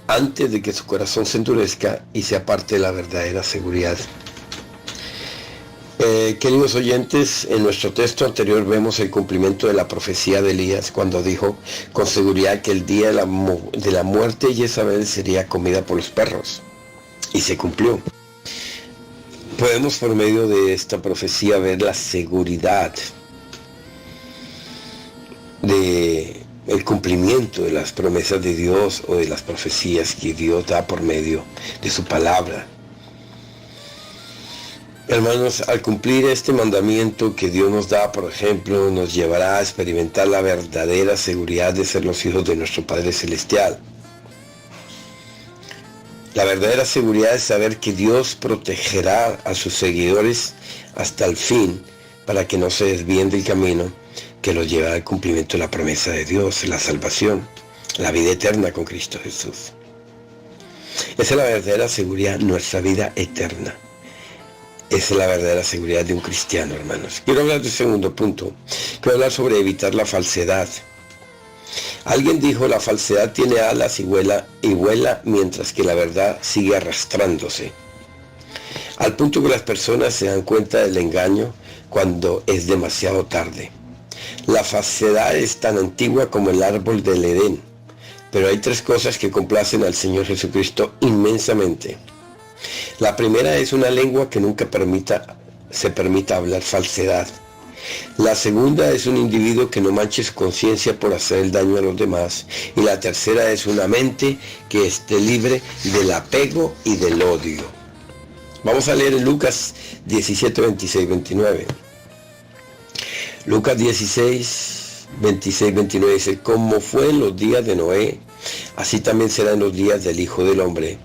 antes de que su corazón se endurezca y se aparte de la verdadera seguridad. Queridos oyentes, en nuestro texto anterior vemos el cumplimiento de la profecía de Elías cuando dijo con seguridad que el día de la muerte de Jezabel sería comida por los perros, y se cumplió. Podemos por medio de esta profecía ver la seguridad de el cumplimiento de las promesas de Dios o de las profecías que Dios da por medio de su palabra. Hermanos, al cumplir este mandamiento que Dios nos da, por ejemplo, nos llevará a experimentar la verdadera seguridad de ser los hijos de nuestro Padre Celestial. La verdadera seguridad es saber que Dios protegerá a sus seguidores hasta el fin para que no se desvíen del camino que los llevará al cumplimiento de la promesa de Dios, la salvación, la vida eterna con Cristo Jesús. Esa es la verdadera seguridad, nuestra vida eterna. Esa es la verdadera seguridad de un cristiano, hermanos. Quiero hablar del segundo punto. Quiero hablar sobre evitar la falsedad. Alguien dijo, la falsedad tiene alas y vuela mientras que la verdad sigue arrastrándose. Al punto que las personas se dan cuenta del engaño cuando es demasiado tarde. La falsedad es tan antigua como el árbol del Edén, pero hay tres cosas que complacen al Señor Jesucristo inmensamente. La primera es una lengua que nunca se permita hablar falsedad. La segunda es un individuo que no manche su conciencia por hacer el daño a los demás. Y la tercera es una mente que esté libre del apego y del odio. Vamos a leer en Lucas 17, 26, 29. Lucas 16, 26, 29 dice, como fue en los días de Noé, así también serán los días del Hijo del Hombre.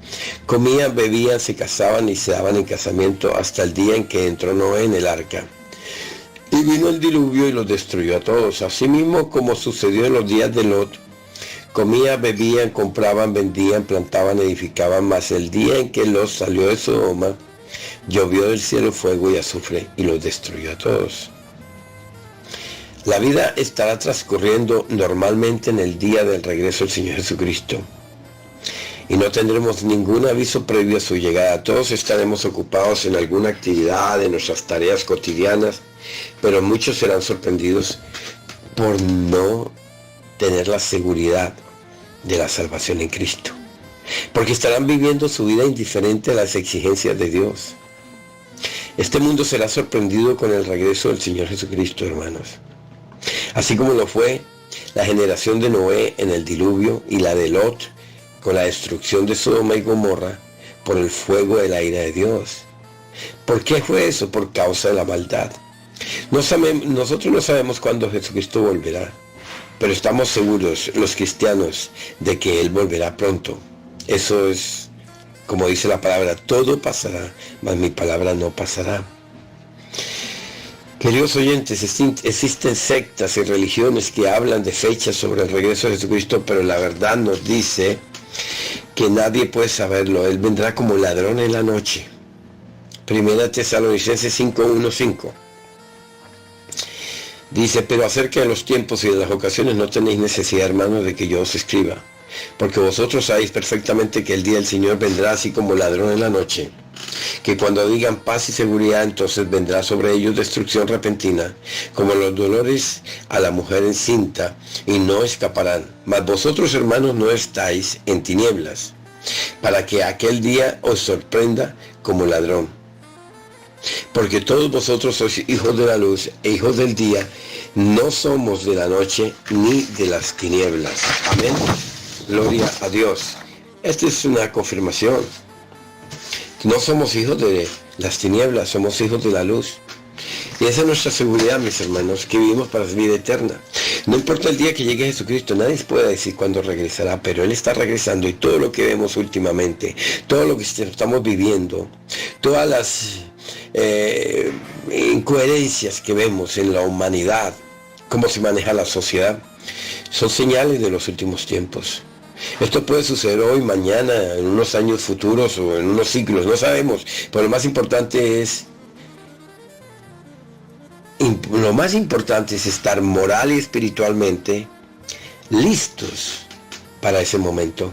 Comían, bebían, se casaban y se daban en casamiento hasta el día en que entró Noé en el arca. Y vino el diluvio y los destruyó a todos. Asimismo como sucedió en los días de Lot, comían, bebían, compraban, vendían, plantaban, edificaban, mas el día en que Lot salió de Sodoma, llovió del cielo fuego y azufre y los destruyó a todos. La vida estará transcurriendo normalmente en el día del regreso del Señor Jesucristo. Y no tendremos ningún aviso previo a su llegada. Todos estaremos ocupados en alguna actividad de nuestras tareas cotidianas, pero muchos serán sorprendidos por no tener la seguridad de la salvación en Cristo. Porque estarán viviendo su vida indiferente a las exigencias de Dios. Este mundo será sorprendido con el regreso del Señor Jesucristo, hermanos. Así como lo fue la generación de Noé en el diluvio y la de Lot con la destrucción de Sodoma y Gomorra por el fuego de la ira de Dios. ¿Por qué fue eso? Por causa de la maldad. Nosotros no sabemos cuándo Jesucristo volverá, pero estamos seguros, los cristianos, de que Él volverá pronto. Eso es, como dice la palabra, todo pasará, mas mi palabra no pasará. Queridos oyentes, existen sectas y religiones que hablan de fechas sobre el regreso de Jesucristo, pero la verdad nos dice que nadie puede saberlo. Él vendrá como ladrón en la noche. Primera Tesalonicenses 5:1-5. Dice, pero acerca de los tiempos y de las ocasiones no tenéis necesidad, hermanos, de que yo os escriba, porque vosotros sabéis perfectamente que el día del Señor vendrá así como ladrón en la noche. Que cuando digan paz y seguridad, entonces vendrá sobre ellos destrucción repentina, como los dolores a la mujer encinta, y no escaparán. Mas vosotros, hermanos, no estáis en tinieblas, para que aquel día os sorprenda como ladrón. Porque todos vosotros sois hijos de la luz e hijos del día, no somos de la noche ni de las tinieblas. Amén. Gloria a Dios. Esta es una confirmación. No somos hijos de las tinieblas, somos hijos de la luz. Y esa es nuestra seguridad, mis hermanos, que vivimos para la vida eterna. No importa el día que llegue Jesucristo, nadie puede decir cuándo regresará, pero Él está regresando, y todo lo que vemos últimamente, todo lo que estamos viviendo, todas las incoherencias que vemos en la humanidad, cómo se maneja la sociedad, son señales de los últimos tiempos. Esto puede suceder hoy, mañana, en unos años futuros o en unos siglos, no sabemos. Pero lo más importante es estar moral y espiritualmente listos para ese momento.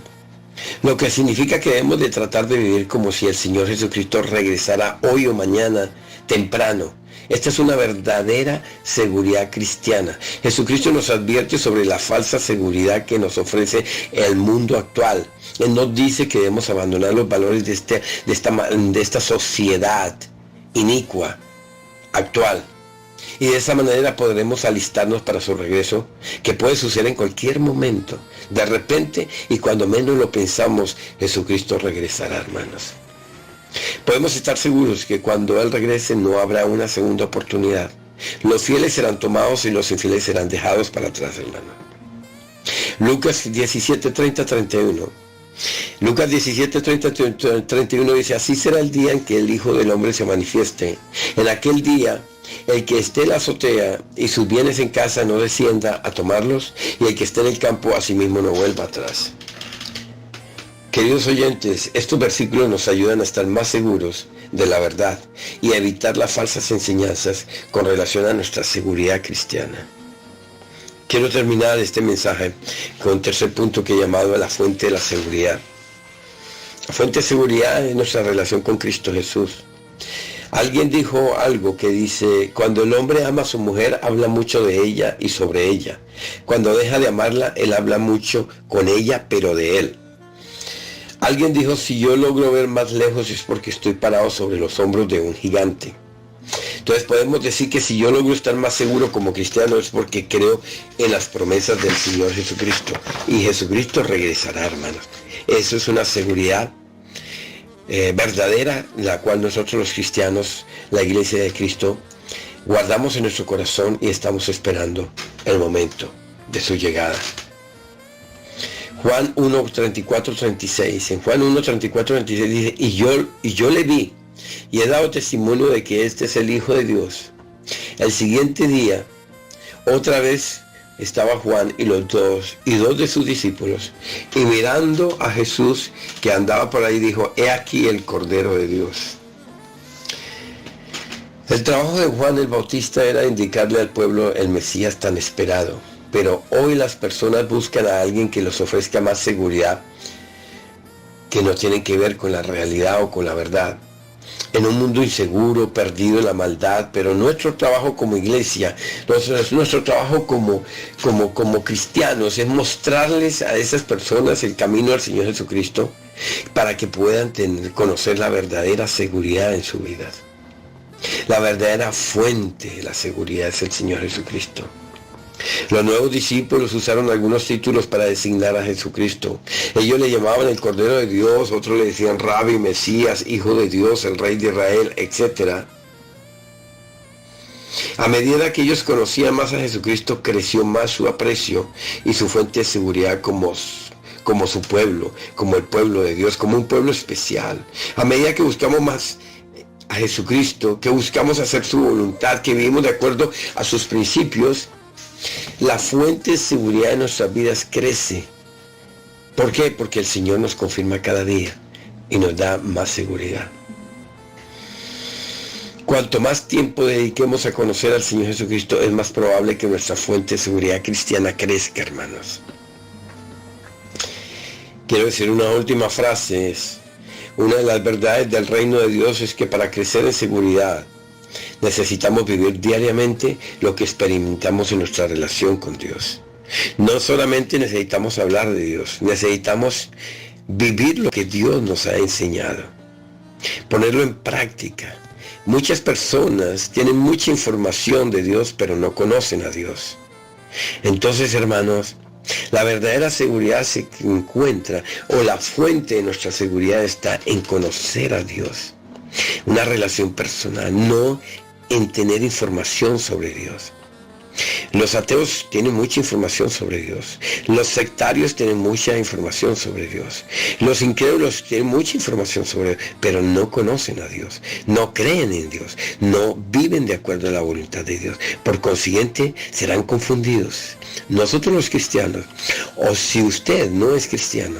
Lo que significa que debemos de tratar de vivir como si el Señor Jesucristo regresara hoy o mañana temprano. Esta es una verdadera seguridad cristiana. Jesucristo nos advierte sobre la falsa seguridad que nos ofrece el mundo actual. Él nos dice que debemos abandonar los valores de esta sociedad inicua actual. Y de esa manera podremos alistarnos para su regreso, que puede suceder en cualquier momento, de repente, y cuando menos lo pensamos, Jesucristo regresará, hermanos. Podemos estar seguros que cuando Él regrese no habrá una segunda oportunidad. Los fieles serán tomados y los infieles serán dejados para atrás, hermano. Lucas 17:30-31. Lucas 17:30-31 dice: así será el día en que el Hijo del Hombre se manifieste. En aquel día, el que esté en la azotea y sus bienes en casa no descienda a tomarlos, y el que esté en el campo asimismo no vuelva atrás. Queridos oyentes, estos versículos nos ayudan a estar más seguros de la verdad y a evitar las falsas enseñanzas con relación a nuestra seguridad cristiana. Quiero terminar este mensaje con un tercer punto que he llamado la fuente de la seguridad. La fuente de seguridad es nuestra relación con Cristo Jesús. Alguien dijo algo que dice: cuando el hombre ama a su mujer, habla mucho de ella y sobre ella. Cuando deja de amarla, él habla mucho con ella, pero de él. Alguien dijo: si yo logro ver más lejos es porque estoy parado sobre los hombros de un gigante. Entonces podemos decir que si yo logro estar más seguro como cristiano es porque creo en las promesas del Señor Jesucristo. Y Jesucristo regresará, hermanos. Eso es una seguridad verdadera, la cual nosotros los cristianos, la Iglesia de Cristo, guardamos en nuestro corazón y estamos esperando el momento de su llegada. Juan 1:34-36. En Juan 1:34-36 dice: y yo le vi y he dado testimonio de que este es el Hijo de Dios. El siguiente día, otra vez estaba Juan y dos de sus discípulos, y mirando a Jesús que andaba por ahí, dijo: he aquí el Cordero de Dios. El trabajo de Juan el Bautista era indicarle al pueblo el Mesías tan esperado. Pero hoy las personas buscan a alguien que les ofrezca más seguridad, que no tienen que ver con la realidad o con la verdad. En un mundo inseguro, perdido en la maldad, pero nuestro trabajo como iglesia, nuestro trabajo como cristianos, es mostrarles a esas personas el camino al Señor Jesucristo, para que puedan conocer la verdadera seguridad en su vida. La verdadera fuente de la seguridad es el Señor Jesucristo. Los nuevos discípulos usaron algunos títulos para designar a Jesucristo. Ellos le llamaban el Cordero de Dios, otros le decían Rabí, Mesías, Hijo de Dios, el Rey de Israel, etc. A medida que ellos conocían más a Jesucristo, creció más su aprecio y su fuente de seguridad como su pueblo, como el pueblo de Dios, como un pueblo especial. A medida que buscamos más a Jesucristo, que buscamos hacer su voluntad, que vivimos de acuerdo a sus principios, la fuente de seguridad de nuestras vidas crece. ¿Por qué? Porque el Señor nos confirma cada día y nos da más seguridad. Cuanto más tiempo dediquemos a conocer al Señor Jesucristo, es más probable que nuestra fuente de seguridad cristiana crezca, hermanos. Quiero decir una última frase. Una de las verdades del reino de Dios es que para crecer en seguridad, necesitamos vivir diariamente lo que experimentamos en nuestra relación con Dios. No solamente necesitamos hablar de Dios, necesitamos vivir lo que Dios nos ha enseñado, ponerlo en práctica. Muchas personas tienen mucha información de Dios, pero no conocen a Dios. Entonces, hermanos, la verdadera seguridad se encuentra, o la fuente de nuestra seguridad está en conocer a Dios. Una relación personal, no en tener información sobre Dios. Los ateos tienen mucha información sobre Dios. Los sectarios tienen mucha información sobre Dios. Los incrédulos tienen mucha información sobre Dios, pero no conocen a Dios, no creen en Dios, no viven de acuerdo a la voluntad de Dios. Por consiguiente, serán confundidos. Nosotros los cristianos, o si usted no es cristiano,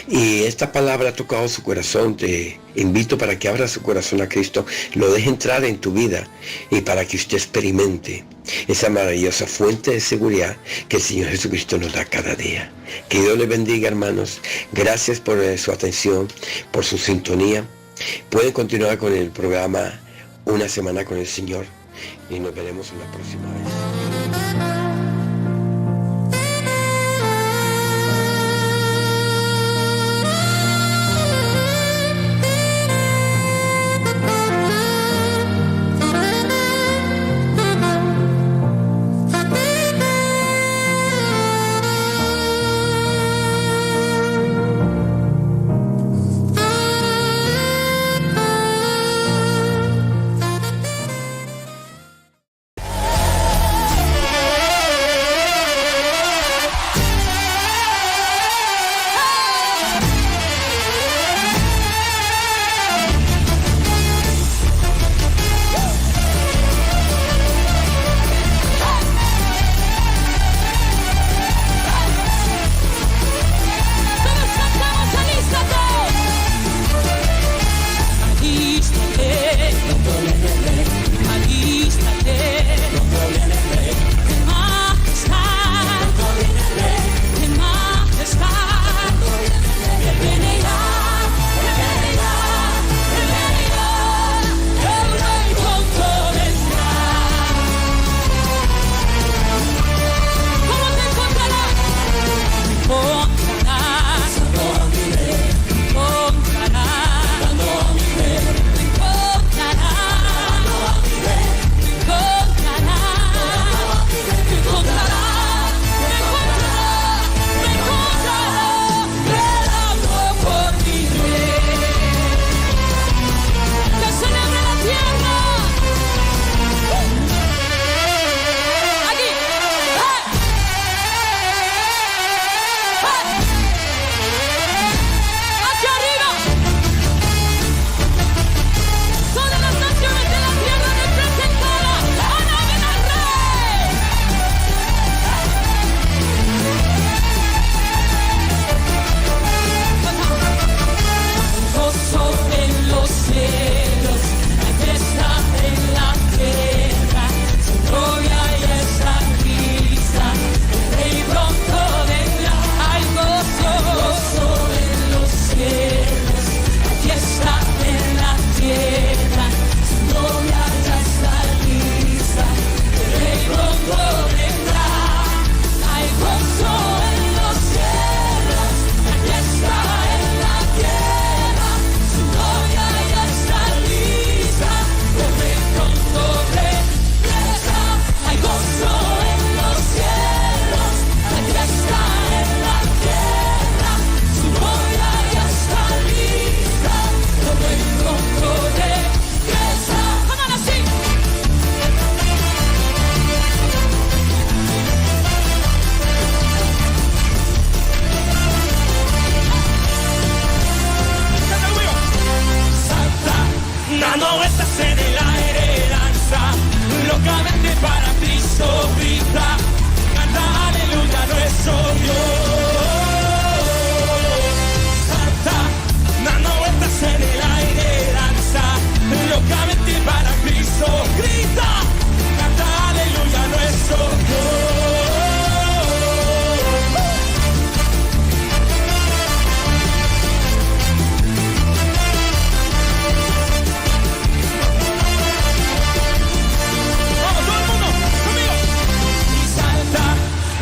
y esta palabra ha tocado su corazón, te invito para que abra su corazón a Cristo, lo deje entrar en tu vida y para que usted experimente esa maravillosa fuente de seguridad que el Señor Jesucristo nos da cada día. Que Dios les bendiga, hermanos. Gracias por su atención, por su sintonía. Pueden continuar con el programa Una Semana con el Señor y nos veremos en la próxima vez.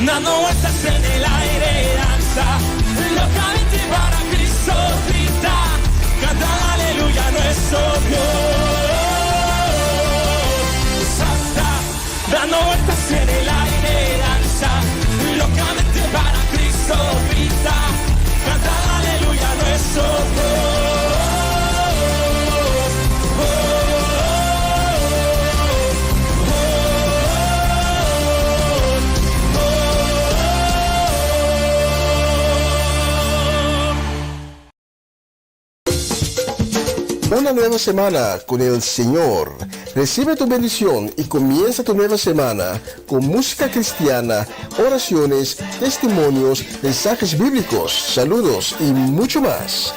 dando vueltas en el aire, danza, locamente para Cristo grita, canta aleluya nuestro Dios. Santa, dando vueltas en el aire, danza, locamente para Cristo grita, canta aleluya nuestro Dios. Una nueva semana con el Señor. Recibe tu bendición y comienza tu nueva semana con música cristiana, oraciones, testimonios, mensajes bíblicos, saludos y mucho más.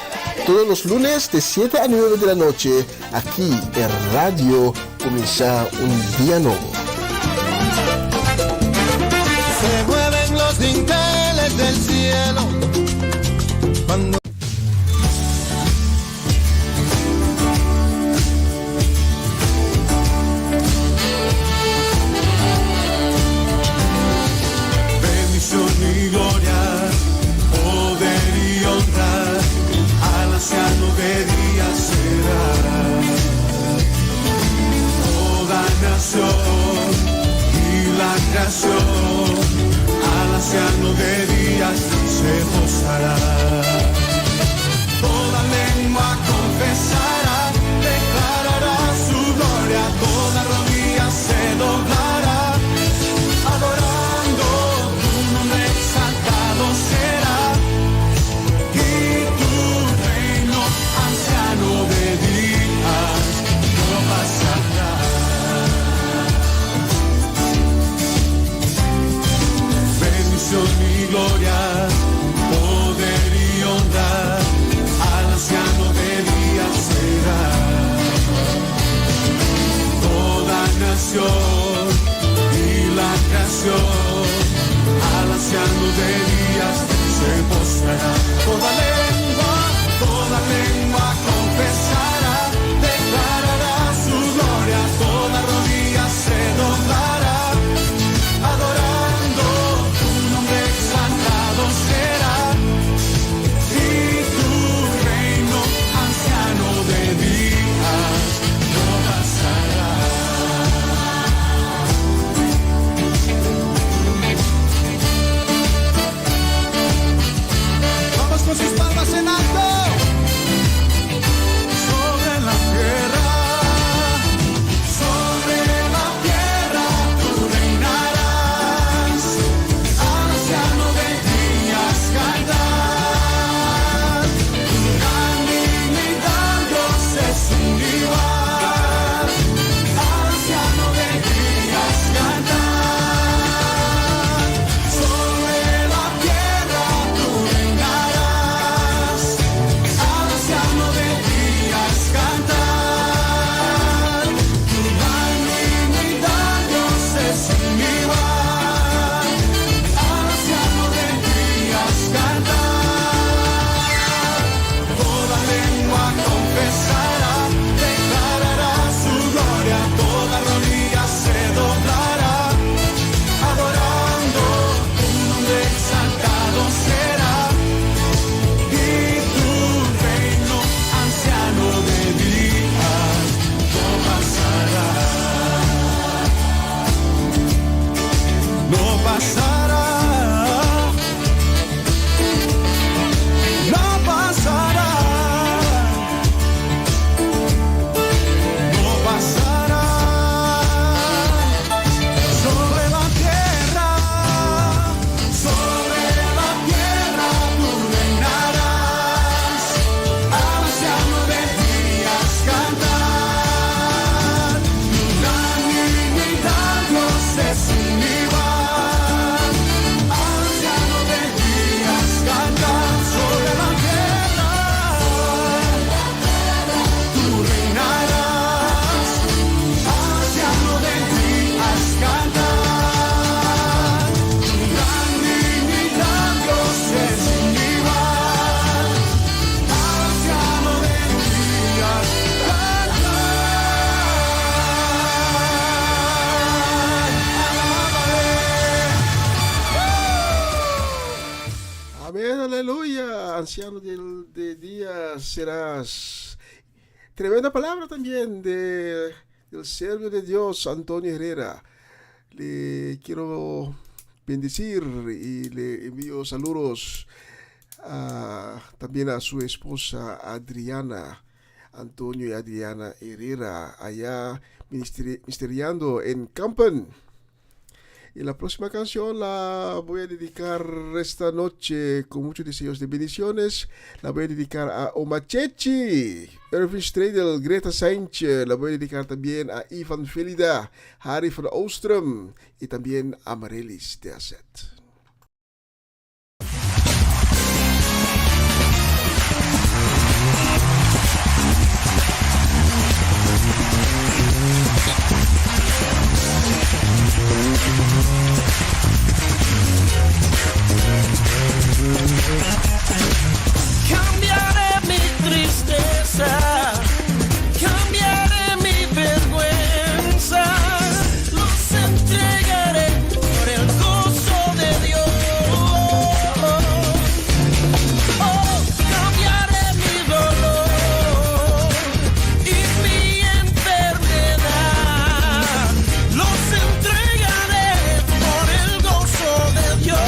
Todos los lunes de 7 a 9 de la noche, aquí en Radio Comienza un Día Nuevo. Se mueven los dinteles del cielo cuando y gloria, poder y honra, al anciano de día será. Toda nación y la creación, al anciano de días se posará. Toda lengua confesará, declarará su gloria, toda rodilla se doblará, adorando tu nombre exaltado será, y tu reino anciano de días no pasará. Bendición y gloria, poder y honra, al anciano de días será. Toda nación y la creación, al anciano de días se postrará. Toda lengua confesará, declarará su gloria, toda rodilla se doblará, adorando tu nombre exaltado será, y tu reino anciano de días no pasará. Vamos con sus palmas en alto. Sobre la tierra tú reinarás, al anciano de días cantar. Tu gran dignidad, Dios es un igual, al anciano de días cantar. Sobre la tierra tú reinarás, al anciano de días cantar. Tu gran dignidad, Dios es un igual, al anciano de días cantar. Toda lengua confesará, declarará su gloria, toda rodilla se doblará, adorando tu nombre exaltado será, y tu reino anciano de días no pasará. No pasará. No pasará. No pasará. Sobre la tierra tú reinarás, al anciano de días cantar. Tu gran dignidad, Dios es un igual, anciano de día serás. Tremenda palabra también del siervo de Dios, Antonio Herrera. Le quiero bendecir y le envío saludos también a su esposa Adriana, Antonio y Adriana Herrera, allá ministeriando en Kampen. Y la próxima canción la voy a dedicar esta noche con muchos deseos de bendiciones. La voy a dedicar a Omachechi, Irvin Stradel, Greta Saintje. La voy a dedicar también a Ivan Velida, Harry van Oostrum y también a Marelis de Azet. Cambiaré mi tristeza, cambiaré mi vergüenza, los entregaré por el gozo de Dios. Oh, cambiaré mi dolor y mi enfermedad, los entregaré por el gozo de Dios.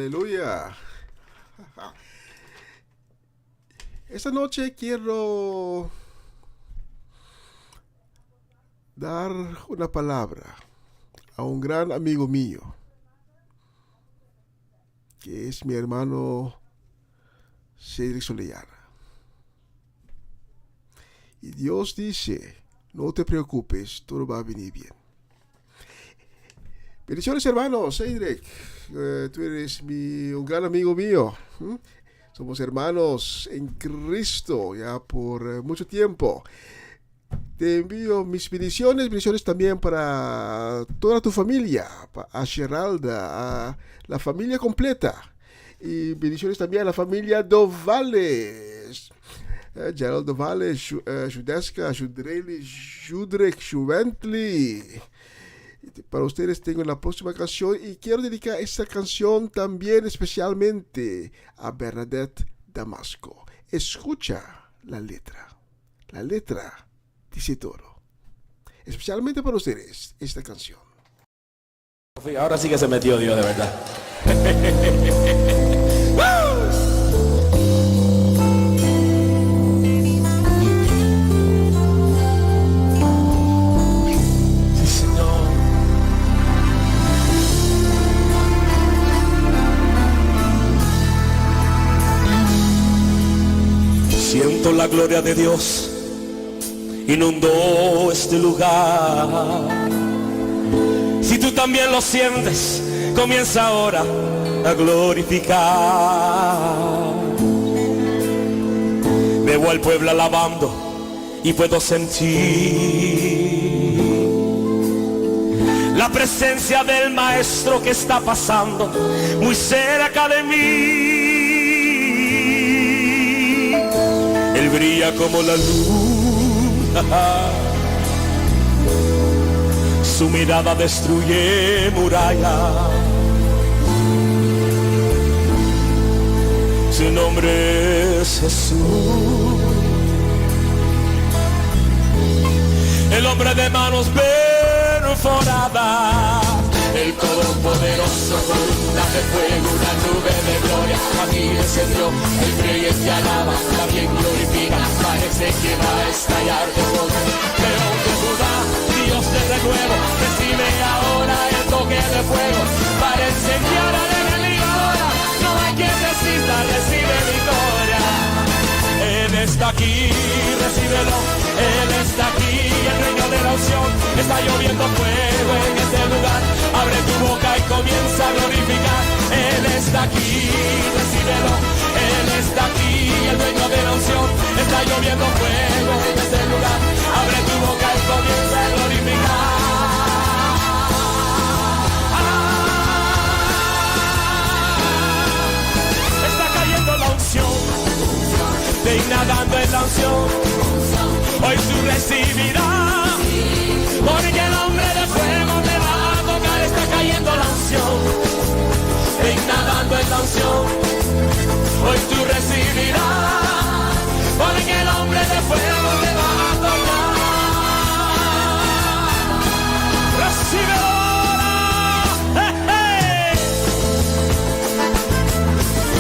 Aleluya. Esta noche quiero dar una palabra a un gran amigo mío, que es mi hermano Cedric Soleyana. Y Dios dice, no te preocupes, todo va a venir bien. Bendiciones, hermano Cedric. Tú eres un gran amigo mío. Somos hermanos en Cristo ya por mucho tiempo. Te envío mis bendiciones también para toda tu familia, a Geralda, a la familia completa. Y bendiciones también a la familia Dovales. Gerald Dovales, Judeska, Judreli, Judrek, Juventli. Para ustedes tengo la próxima canción y quiero dedicar esta canción también especialmente a Bernadette Damasco. Escucha la letra. La letra dice todo. Especialmente para ustedes esta canción. Ahora sí que se metió Dios de verdad. Siento la gloria de Dios inundó este lugar. Si tú también lo sientes, comienza ahora a glorificar. Veo al pueblo alabando y puedo sentir la presencia del Maestro que está pasando muy cerca de mí. Él brilla como la luna, su mirada destruye murallas. Su nombre es Jesús, el hombre de manos perforadas, el Todopoderoso, columna de fuego, una nube de gloria. Aquí descendió, el creyente alaba, también glorifica. Parece que va a estallar de poder. León de Judá, Dios de renuevo, recibe ahora el toque de fuego para enseñar al enemigo ahora. No hay quien resista, recibe victoria. Él está aquí, recíbelo. Él está aquí, el reino de la unción. Está lloviendo fuego en este lugar. Abre tu boca y comienza a glorificar. Él está aquí, recíbelo. Él está aquí, el reino de la unción. Está lloviendo fuego en este lugar. Abre tu boca y comienza a glorificar. Está cayendo la unción. Ve nadando en la unción. Hoy tú recibirás, porque el hombre de fuego te va a tocar. Está cayendo la unción, ven nadando en la unción. Hoy tú recibirás, porque el hombre de fuego te va a tocar. Recíbelo ahora. ¡Hey, hey!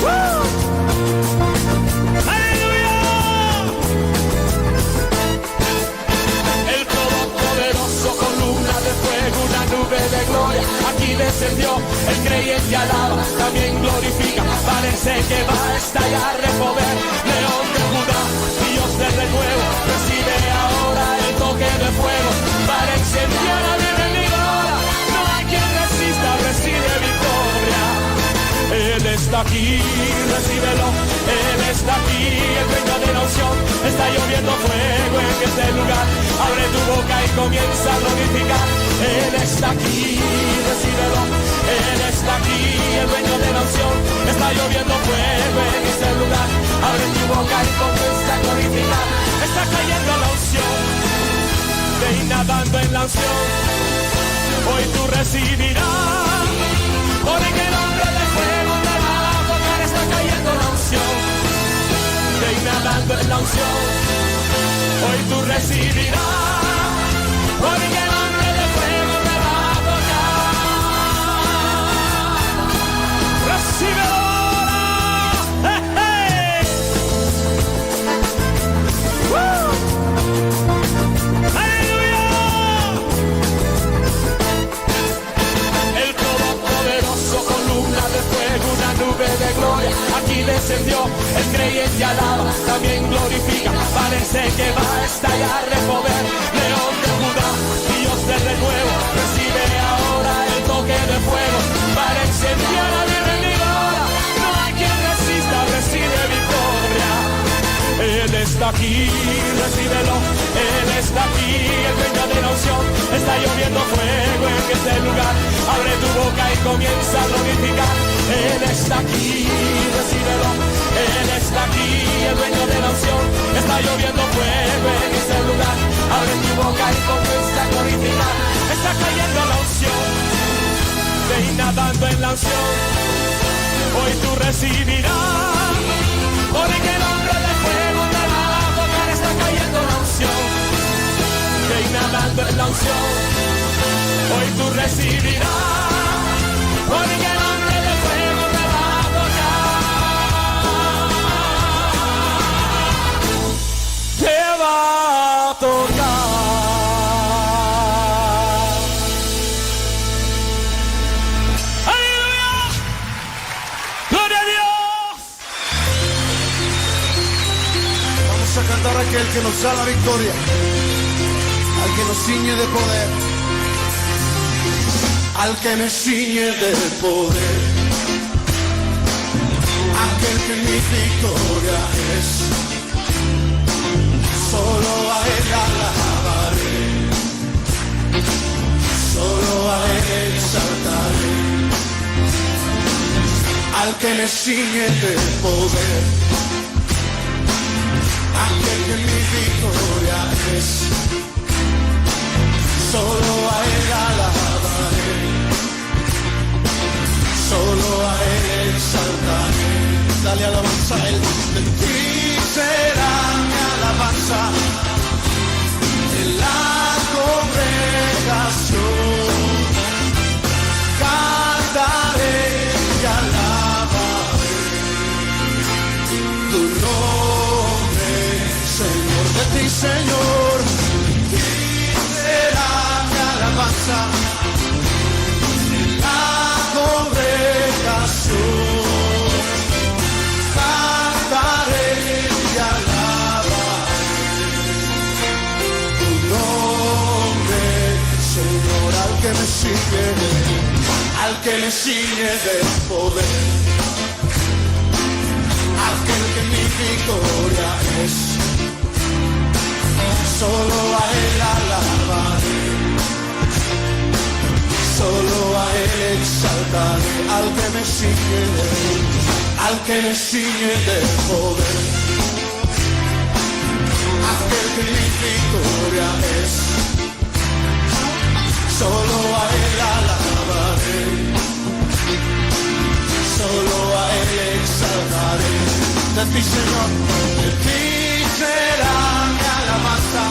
¡Woo! De gloria, aquí descendió, el creyente alaba, también glorifica, parece que va a estallar de poder. León de Judá, Dios de renuevo, recibe ahora el toque de fuego para incendiar al enemigo ahora. No hay quien resista, recibe victoria. Él está aquí, recíbelo. Él está aquí, el reino de la unción. Está lloviendo fuego en este lugar. Abre tu boca y comienza a glorificar. Él está aquí, recíbelo. Él está aquí, el reino de la unción. Está lloviendo fuego en este lugar. Abre tu boca y comienza a glorificar. Está cayendo la unción. Ven nadando en la unción. Hoy tú recibirás. Porque el hombre de fuego te va a tocar. Está cayendo la unción. Ven nadando en la unción. Hoy tú recibirás. Porque el hombre de fuego te va a tocar. Recibe. El creyente alaba, también glorifica, parece que va a estallar de poder. León de Judá, Dios de renuevo, recibe ahora el toque de fuego para incendiar a mi venidora. No hay quien resista, recibe victoria. Él está aquí, recíbelo, Él está aquí, el dueño de la unción. Está lloviendo fuego en este lugar. Abre tu boca y comienza a glorificar. Él está aquí, recíbelo, Él está aquí, el dueño de la unción. Está lloviendo fuego en este lugar. Abre tu boca y comienza a glorificar. Está cayendo la unción, ve y nadando en la unción. Hoy tú recibirás, porque el hombre de fuego te va a tocar. Está cayendo la unción, ve y nadando en la unción. Hoy tú recibirás, porque el hombre de fuego te va a tocar. Te va a tocar. ¡Aleluya! ¡Gloria a Dios! Vamos a cantar a aquel que nos da la victoria, al que nos ciñe de poder, al que me ciñe de poder, aquel que mi victoria es. Solo a Él alabaré, solo a Él exaltaré, al que me ciñe de poder, aquel que mi victoria es. Solo a Él alabaré, solo a Él exaltaré. Dale alabanza a Él. De ti será mi alabanza en la congregación. Cantaré y alabaré tu nombre, Señor. De ti, Señor, será mi alabanza en la congregación. Cantaré y alabaré tu nombre, Señor. Al que me ciñe de poder, aquel que mi victoria es. Solo a Él alabaré, solo a Él exaltaré. Al que me ciñe de poder, aquel que mi victoria es. Solo a Él alabaré, solo a Él exaltaré. De ti, Señor, de ti será mi alabanza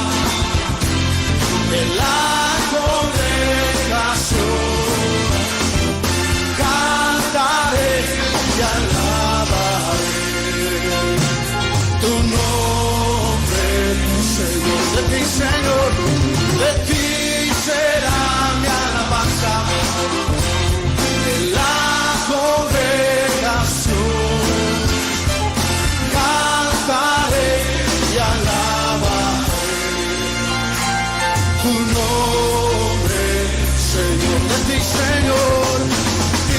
en la congregación. Cantaré y alabaré tu nombre, Señor. De ti, Señor, de ti será mi alabanza en la congregación. Cantaré y alabaré tu nombre, Señor. De ti, Señor, y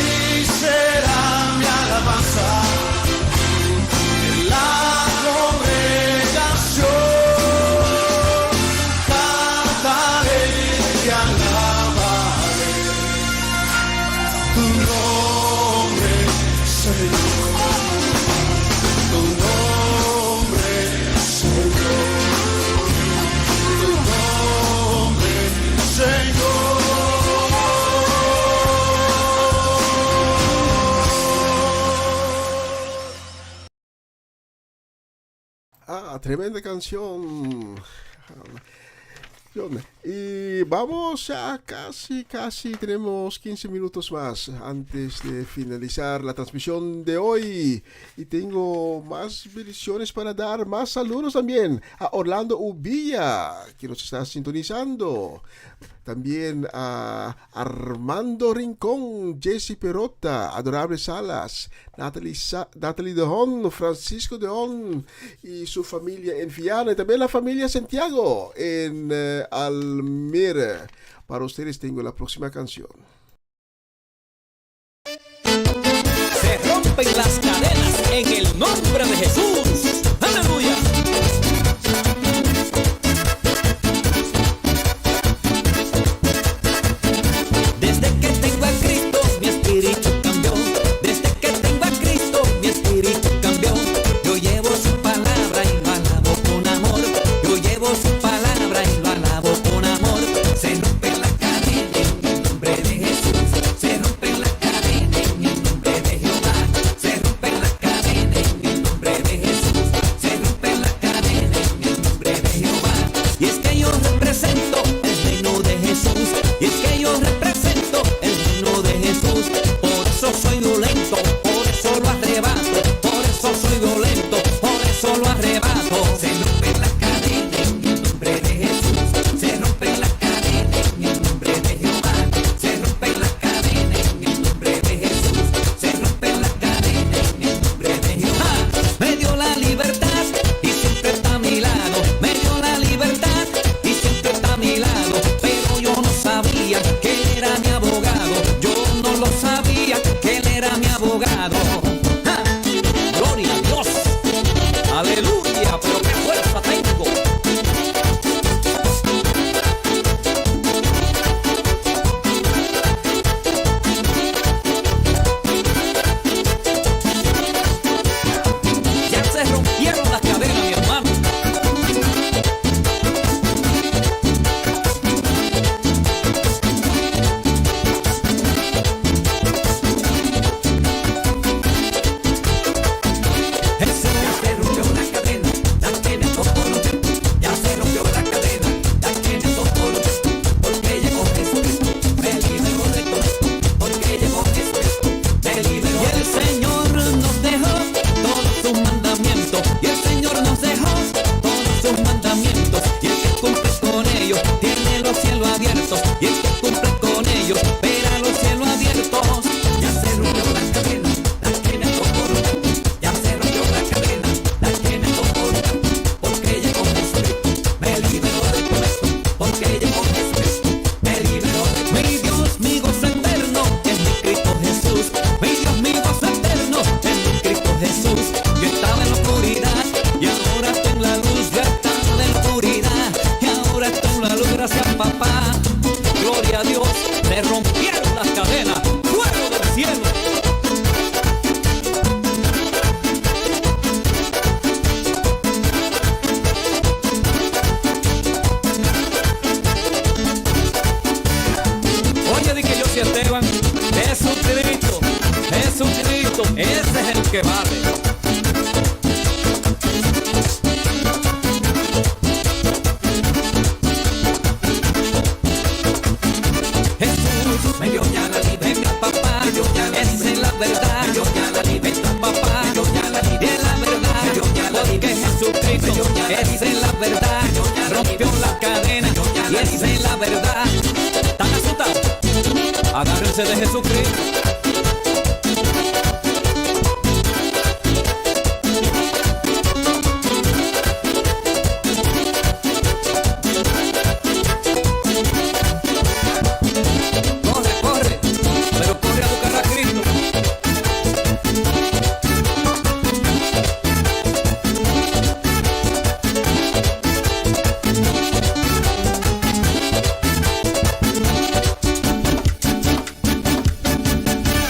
será mi alabanza en la congregación. Cantaré y alabaré tu nombre, Señor. Tu nombre, Señor. Tu nombre, Señor. Tremenda canción. Y vamos ya casi tenemos 15 minutos más antes de finalizar la transmisión de hoy. Y tengo más bendiciones para dar, más saludos también a Orlando Ubilla, que nos está sintonizando. También a Armando Rincón, Jesse Perota, Adorable Salas, Natalie Deón, Francisco Deón y su familia en Viana, y también la familia Santiago en Almere. Para ustedes tengo la próxima canción. Se rompen las cadenas en el nombre de Jesús. ¡Aleluya! Desde que tengo a Cristo, mi espíritu cambió. Desde que tengo a Cristo, mi espíritu cambió. Yo llevo su palabra y lo alabo con amor. Yo llevo su palabra y lo alabo con amor. Se rompe la cadena en el nombre de Jesús. Se rompe la cadena en el nombre de Jehová. Se rompe la cadena en el nombre de Jesús. Se rompe la cadena en el nombre de Jehová. Y es que yo represento el reino de Jesús. Y es que yo represento el reino de Jesús. Por eso soy violento, por eso lo arrebato. Por eso soy violento, por eso lo arrebato. Se rompe la cadena en el nombre de Jesús. Se rompe la cadena en el nombre de Jehová. Se rompe la cadena en el nombre de Jesús. Se rompe la cadena en el nombre de Jehová. Me dio la libertad y siempre está a mi lado. Me dio la libertad y siempre está a mi lado. Pero yo no sabía que él era mi abogado. Yo no lo sabía que él era mi abogado. ¡Ja! Gloria a Dios. Aleluya, pero qué fuerza tengo. Ya se rompieron las cadenas, mi hermano. Ya se rompió la cadena, la tiene todo. Ya se rompió la cadena, la tiene todo. Porque llegó Jesucristo, me liberó de todo. Porque llegó Jesucristo, me liberó. Y el Señor nos dejó todos sus mandamientos. Y el Señor nos dejó todos sus mandamientos. Y el que cumple con ellos tiene los cielos abiertos. Y el que cumple con ellos verá los cielos abiertos. Ya se rompió la cadena, la tiene todo. Ya se rompió la cadena, la tiene todo. Porque llegó Jesucristo, me liberó de todo esto. Porque llegó Jesucristo, me liberó de todo. Mi Dios, mi gozo eterno es mi Cristo Jesús. Mi Dios, mi gozo eterno es mi Cristo Jesús. Yo estaba en la oscuridad y ahora estoy en la luz. Yo estaba en la oscuridad y ahora estoy en la luz. Gracias, papá. Gloria a Dios. Se rompieron las cadenas. ¡Fuego del cielo! Oye, di que yo soy Esteban. Jesucristo, Jesucristo, ese es el que vale. Jesús me dio ya la libertad, papá. Esa es la verdad. Me dio ya la libertad, papá. Me dio ya la libertad. Es la verdad. Me dio ya la porque Jesucristo, esa es la verdad. Rompió la cadena y esa es la verdad. ¿Están asustados? Agárrense de Jesucristo. Corre, corre, pero corre a buscar a Cristo.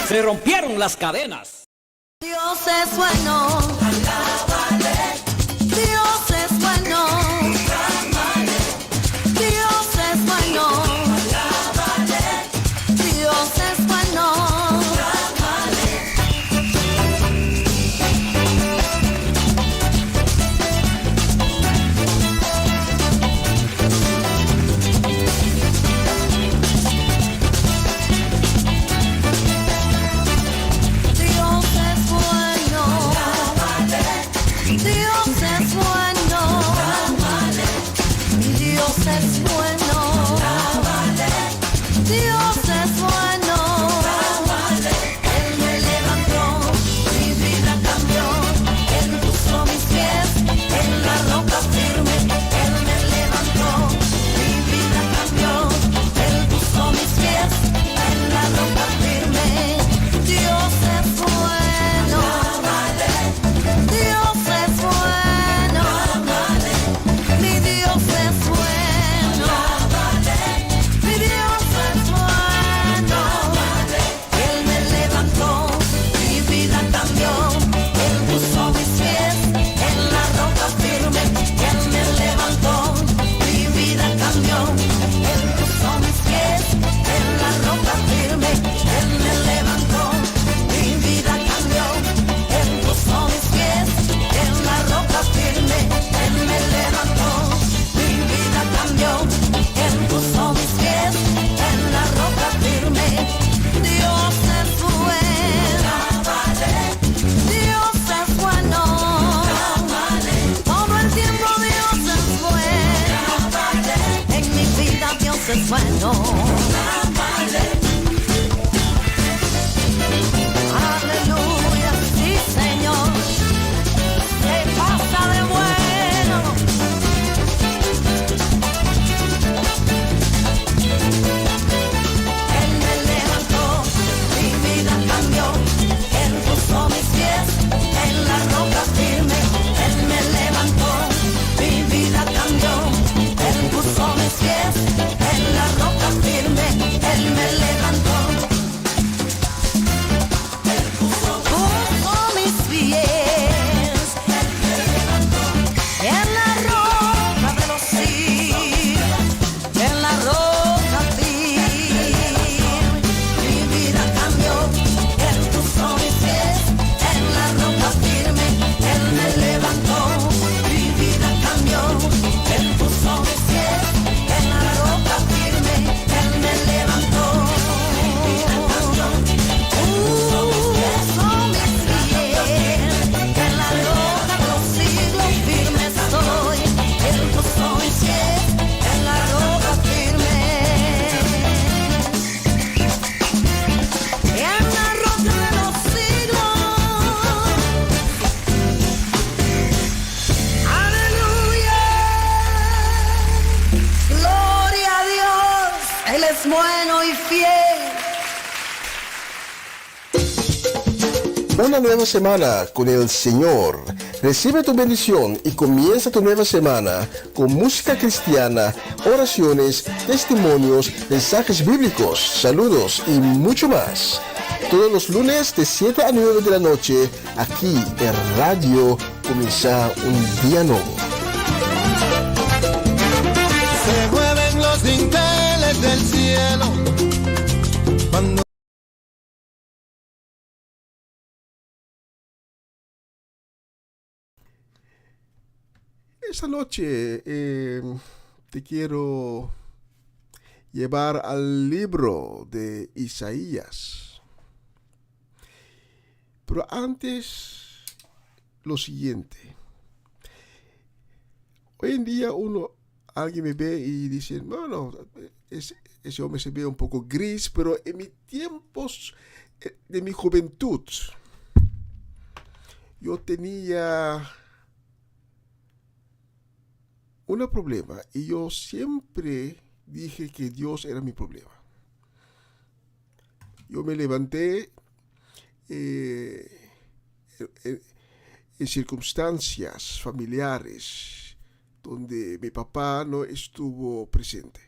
Se rompieron las cadenas. Dios es bueno. Dios es bueno. Dios es bueno. Dios es bueno. Dios es bueno. Señor. Aleluya, sí, Señor. Se pasa de bueno. Él me levantó, mi vida cambió. Él puso mis pies en la roca firme. Él me levantó, mi vida cambió. Él puso mis pies en la roca firme. Él me levantó. Él puso mis pies en la roca de los siglos. En la roca firme. Mi vida cambió. Él puso mis pies en la roca firme. Él me levantó. Mi vida cambió. Él puso mis pies en la roca firme. Él me levantó. Mi vida cambió. Puso mis pies en la roca de los siglos firme estoy. Él puso mis pies en la roca firme. En la roca de los siglos. Aleluya. Gloria a Dios. Él es bueno y fiel. Una nueva semana con el Señor. Recibe tu bendición y comienza tu nueva semana con música cristiana, oraciones, testimonios, mensajes bíblicos, saludos y mucho más. Todos los lunes de 7 a 9 de la noche, aquí en Radio Comienza un Día Nuevo. Se mueven los dinteles del cielo cuando Esta noche te quiero llevar al libro de Isaías. Pero antes, lo siguiente. Hoy en día alguien me ve y dice, bueno, ese hombre se ve un poco gris, pero en mis tiempos de mi juventud, yo tenía un problema y yo siempre dije que Dios era mi problema. Yo me levanté en circunstancias familiares donde mi papá no estuvo presente.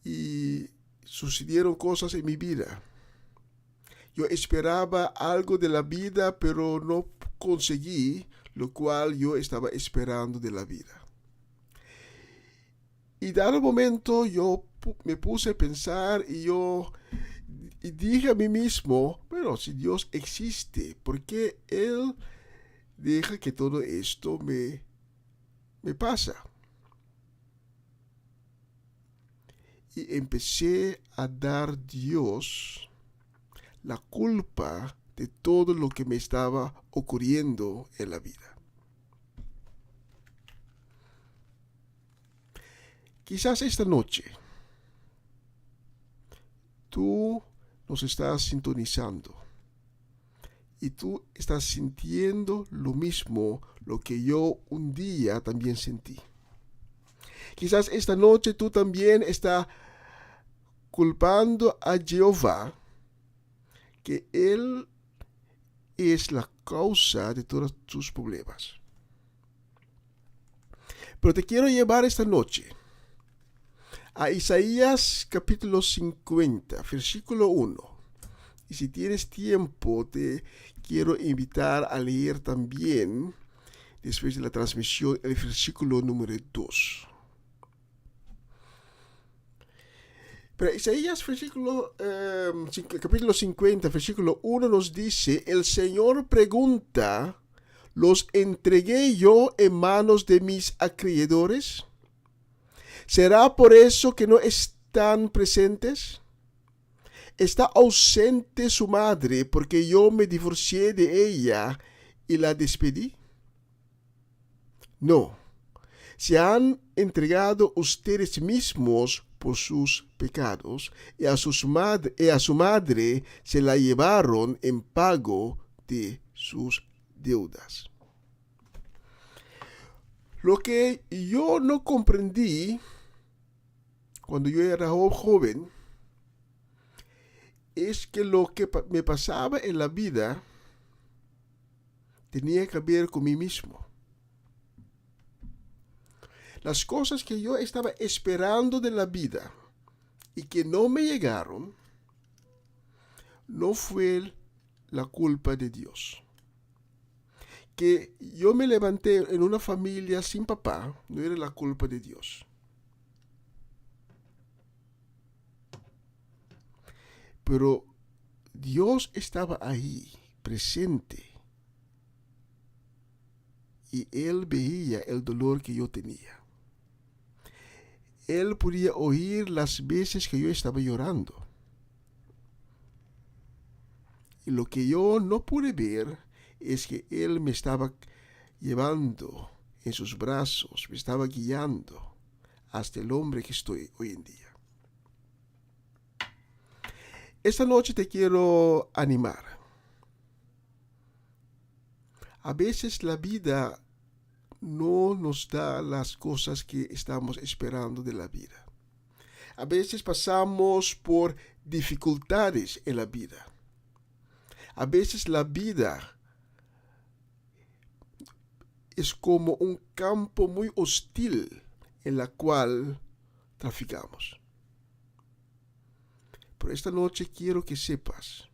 Y sucedieron cosas en mi vida. Yo esperaba algo de la vida, pero no conseguí lo cual yo estaba esperando de la vida. Y dado momento yo me puse a pensar y dije a mí mismo, bueno, si Dios existe, ¿por qué Él deja que todo esto me pasa? Y empecé a dar a Dios la culpa de todo lo que me estaba ocurriendo en la vida. Quizás esta noche tú nos estás sintonizando y tú estás sintiendo lo mismo lo que yo un día también sentí. Quizás esta noche tú también estás culpando a Jehová que Él es la causa de todos tus problemas. Pero te quiero llevar esta noche a Isaías capítulo 50, versículo 1. Y si tienes tiempo, te quiero invitar a leer también, después de la transmisión, el versículo número 2. Pero Isaías capítulo 50, versículo 1 nos dice, el Señor pregunta, ¿los entregué yo en manos de mis acreedores? ¿Será por eso que no están presentes? ¿Está ausente su madre porque yo me divorcié de ella y la despedí? No. Se han entregado ustedes mismos por sus pecados y a su madre se la llevaron en pago de sus deudas. Lo que yo no comprendí cuando yo era joven es que lo que me pasaba en la vida tenía que ver con mí mismo. Las cosas que yo estaba esperando de la vida y que no me llegaron, no fue la culpa de Dios. Que yo me levanté en una familia sin papá, no era la culpa de Dios. Pero Dios estaba ahí, presente. Y Él veía el dolor que yo tenía. Él podía oír las veces que yo estaba llorando. Y lo que yo no pude ver es que Él me estaba llevando en sus brazos, me estaba guiando hasta el hombre que estoy hoy en día. Esta noche te quiero animar. A veces la vida no nos da las cosas que estamos esperando de la vida. A veces pasamos por dificultades en la vida. A veces la vida es como un campo muy hostil en la cual traficamos. Pero esta noche quiero que sepas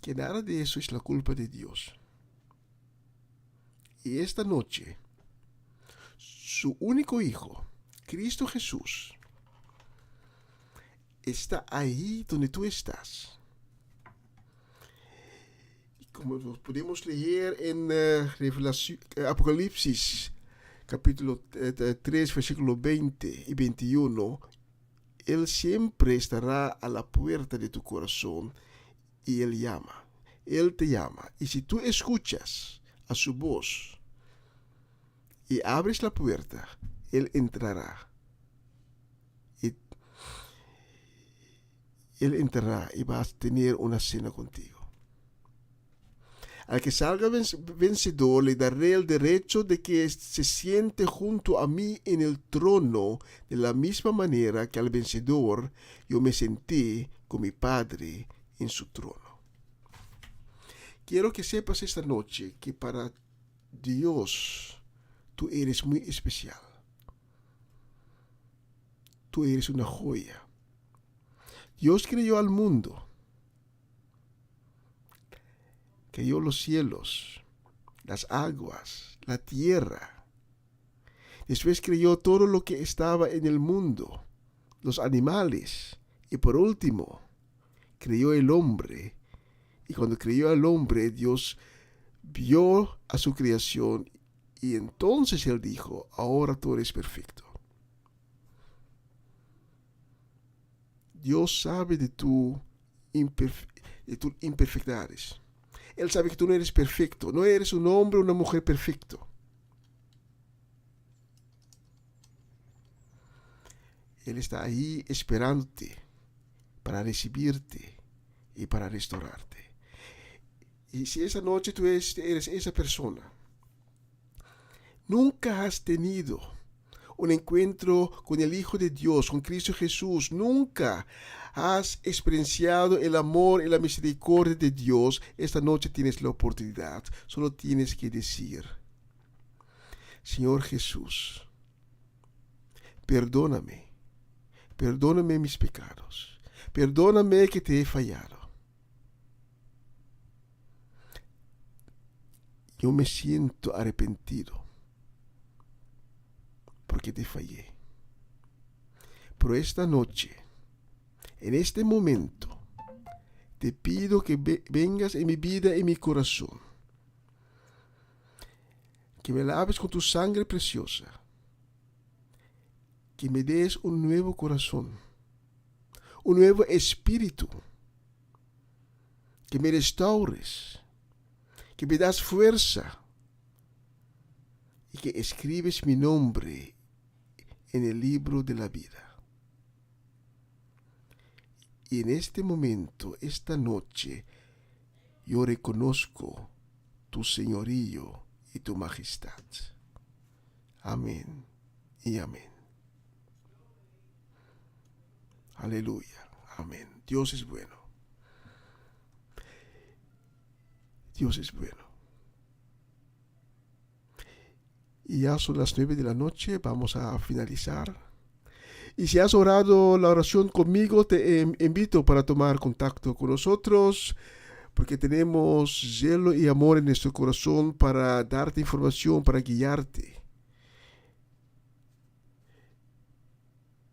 que nada de eso es la culpa de Dios. Y esta noche, su único Hijo, Cristo Jesús, está ahí donde tú estás. Y como lo podemos leer en Apocalipsis, capítulo 3, versículo 20 y 21, Él siempre estará a la puerta de tu corazón y Él llama. Él te llama. Y si tú escuchas a su voz y abres la puerta, Él entrará. Él entrará y vas a tener una cena contigo. Al que salga vencedor le daré el derecho de que se siente junto a mí en el trono, de la misma manera que al vencedor yo me senté con mi Padre en su trono. Quiero que sepas esta noche que para Dios tú eres muy especial. Tú eres una joya. Dios creó al mundo. Creó los cielos, las aguas, la tierra. Después creó todo lo que estaba en el mundo, los animales. Y por último, creó el hombre. Y cuando creó al hombre, Dios vio a su creación y entonces Él dijo, ahora tú eres perfecto. Dios sabe de tus imperfecciones. Él sabe que tú no eres perfecto. No eres un hombre o una mujer perfecto. Él está ahí esperándote para recibirte y para restaurarte. Y si esa noche tú eres esa persona, nunca has tenido un encuentro con el Hijo de Dios, con Cristo Jesús, nunca has experienciado el amor y la misericordia de Dios, esta noche tienes la oportunidad. Solo tienes que decir, Señor Jesús, perdóname mis pecados, perdóname que te he fallado. Yo me siento arrepentido porque te fallé. Pero esta noche, en este momento, te pido que vengas en mi vida, en mi corazón. Que me laves con tu sangre preciosa. Que me des un nuevo corazón. Un nuevo espíritu. Que me restaures. Que me das fuerza. y que escribes mi nombre en el libro de la vida. Y en este momento, esta noche, yo reconozco tu señorío y tu majestad. Amén y amén. Aleluya. Amén. Dios es bueno. Dios es bueno. Y ya son las 9 de la noche, vamos a finalizar. Y si has orado la oración conmigo, te invito para tomar contacto con nosotros, porque tenemos celo y amor en nuestro corazón para darte información, para guiarte.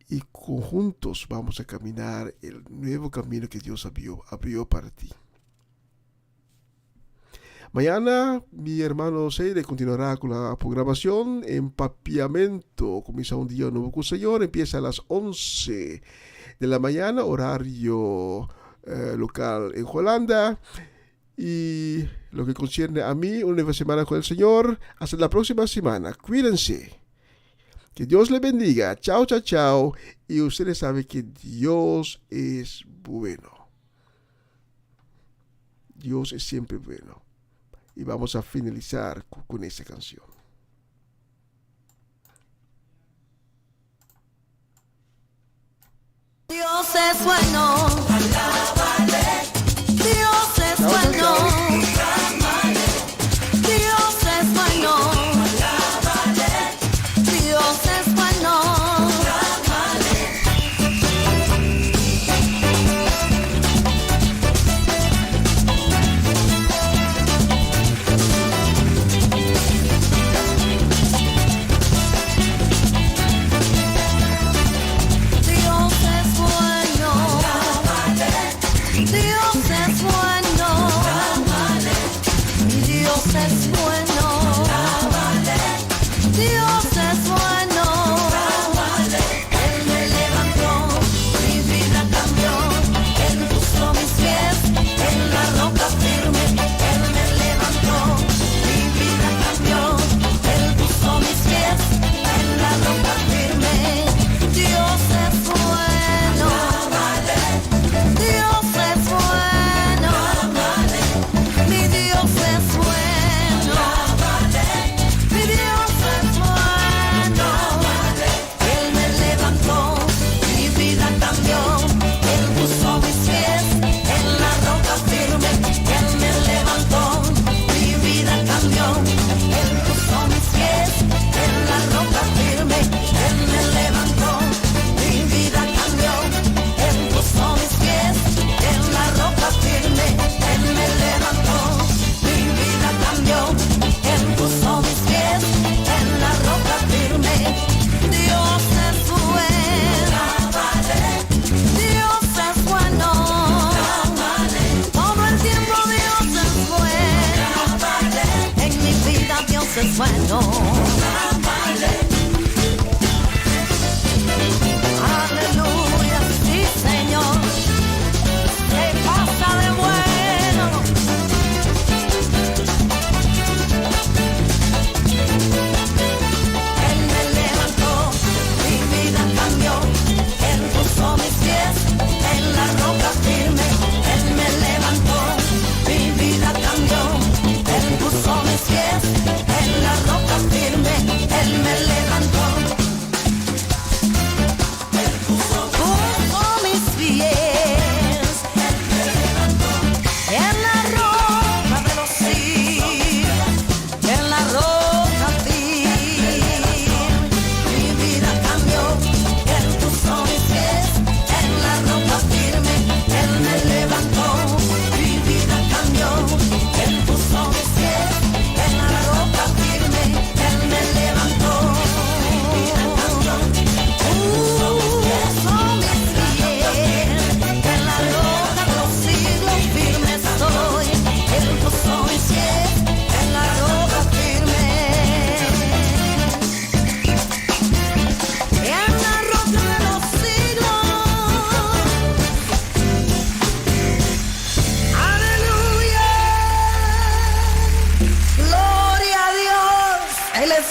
Y juntos vamos a caminar el nuevo camino que Dios abrió para ti. Mañana mi hermano Seide continuará con la programación Empapiamento. Comienza un día nuevo con el Señor. Empieza a las 11 de la mañana, horario local en Holanda. Y lo que concierne a mí, una nueva semana con el Señor. Hasta la próxima semana. Cuídense. Que Dios les bendiga. Chao, chao, chao. Y ustedes saben que Dios es bueno. Dios es siempre bueno. Y vamos a finalizar con esa canción. Dios es bueno. Dios es bueno. Dios es bueno. Dios es bueno. Dios es bueno.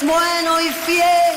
bueno y fiel.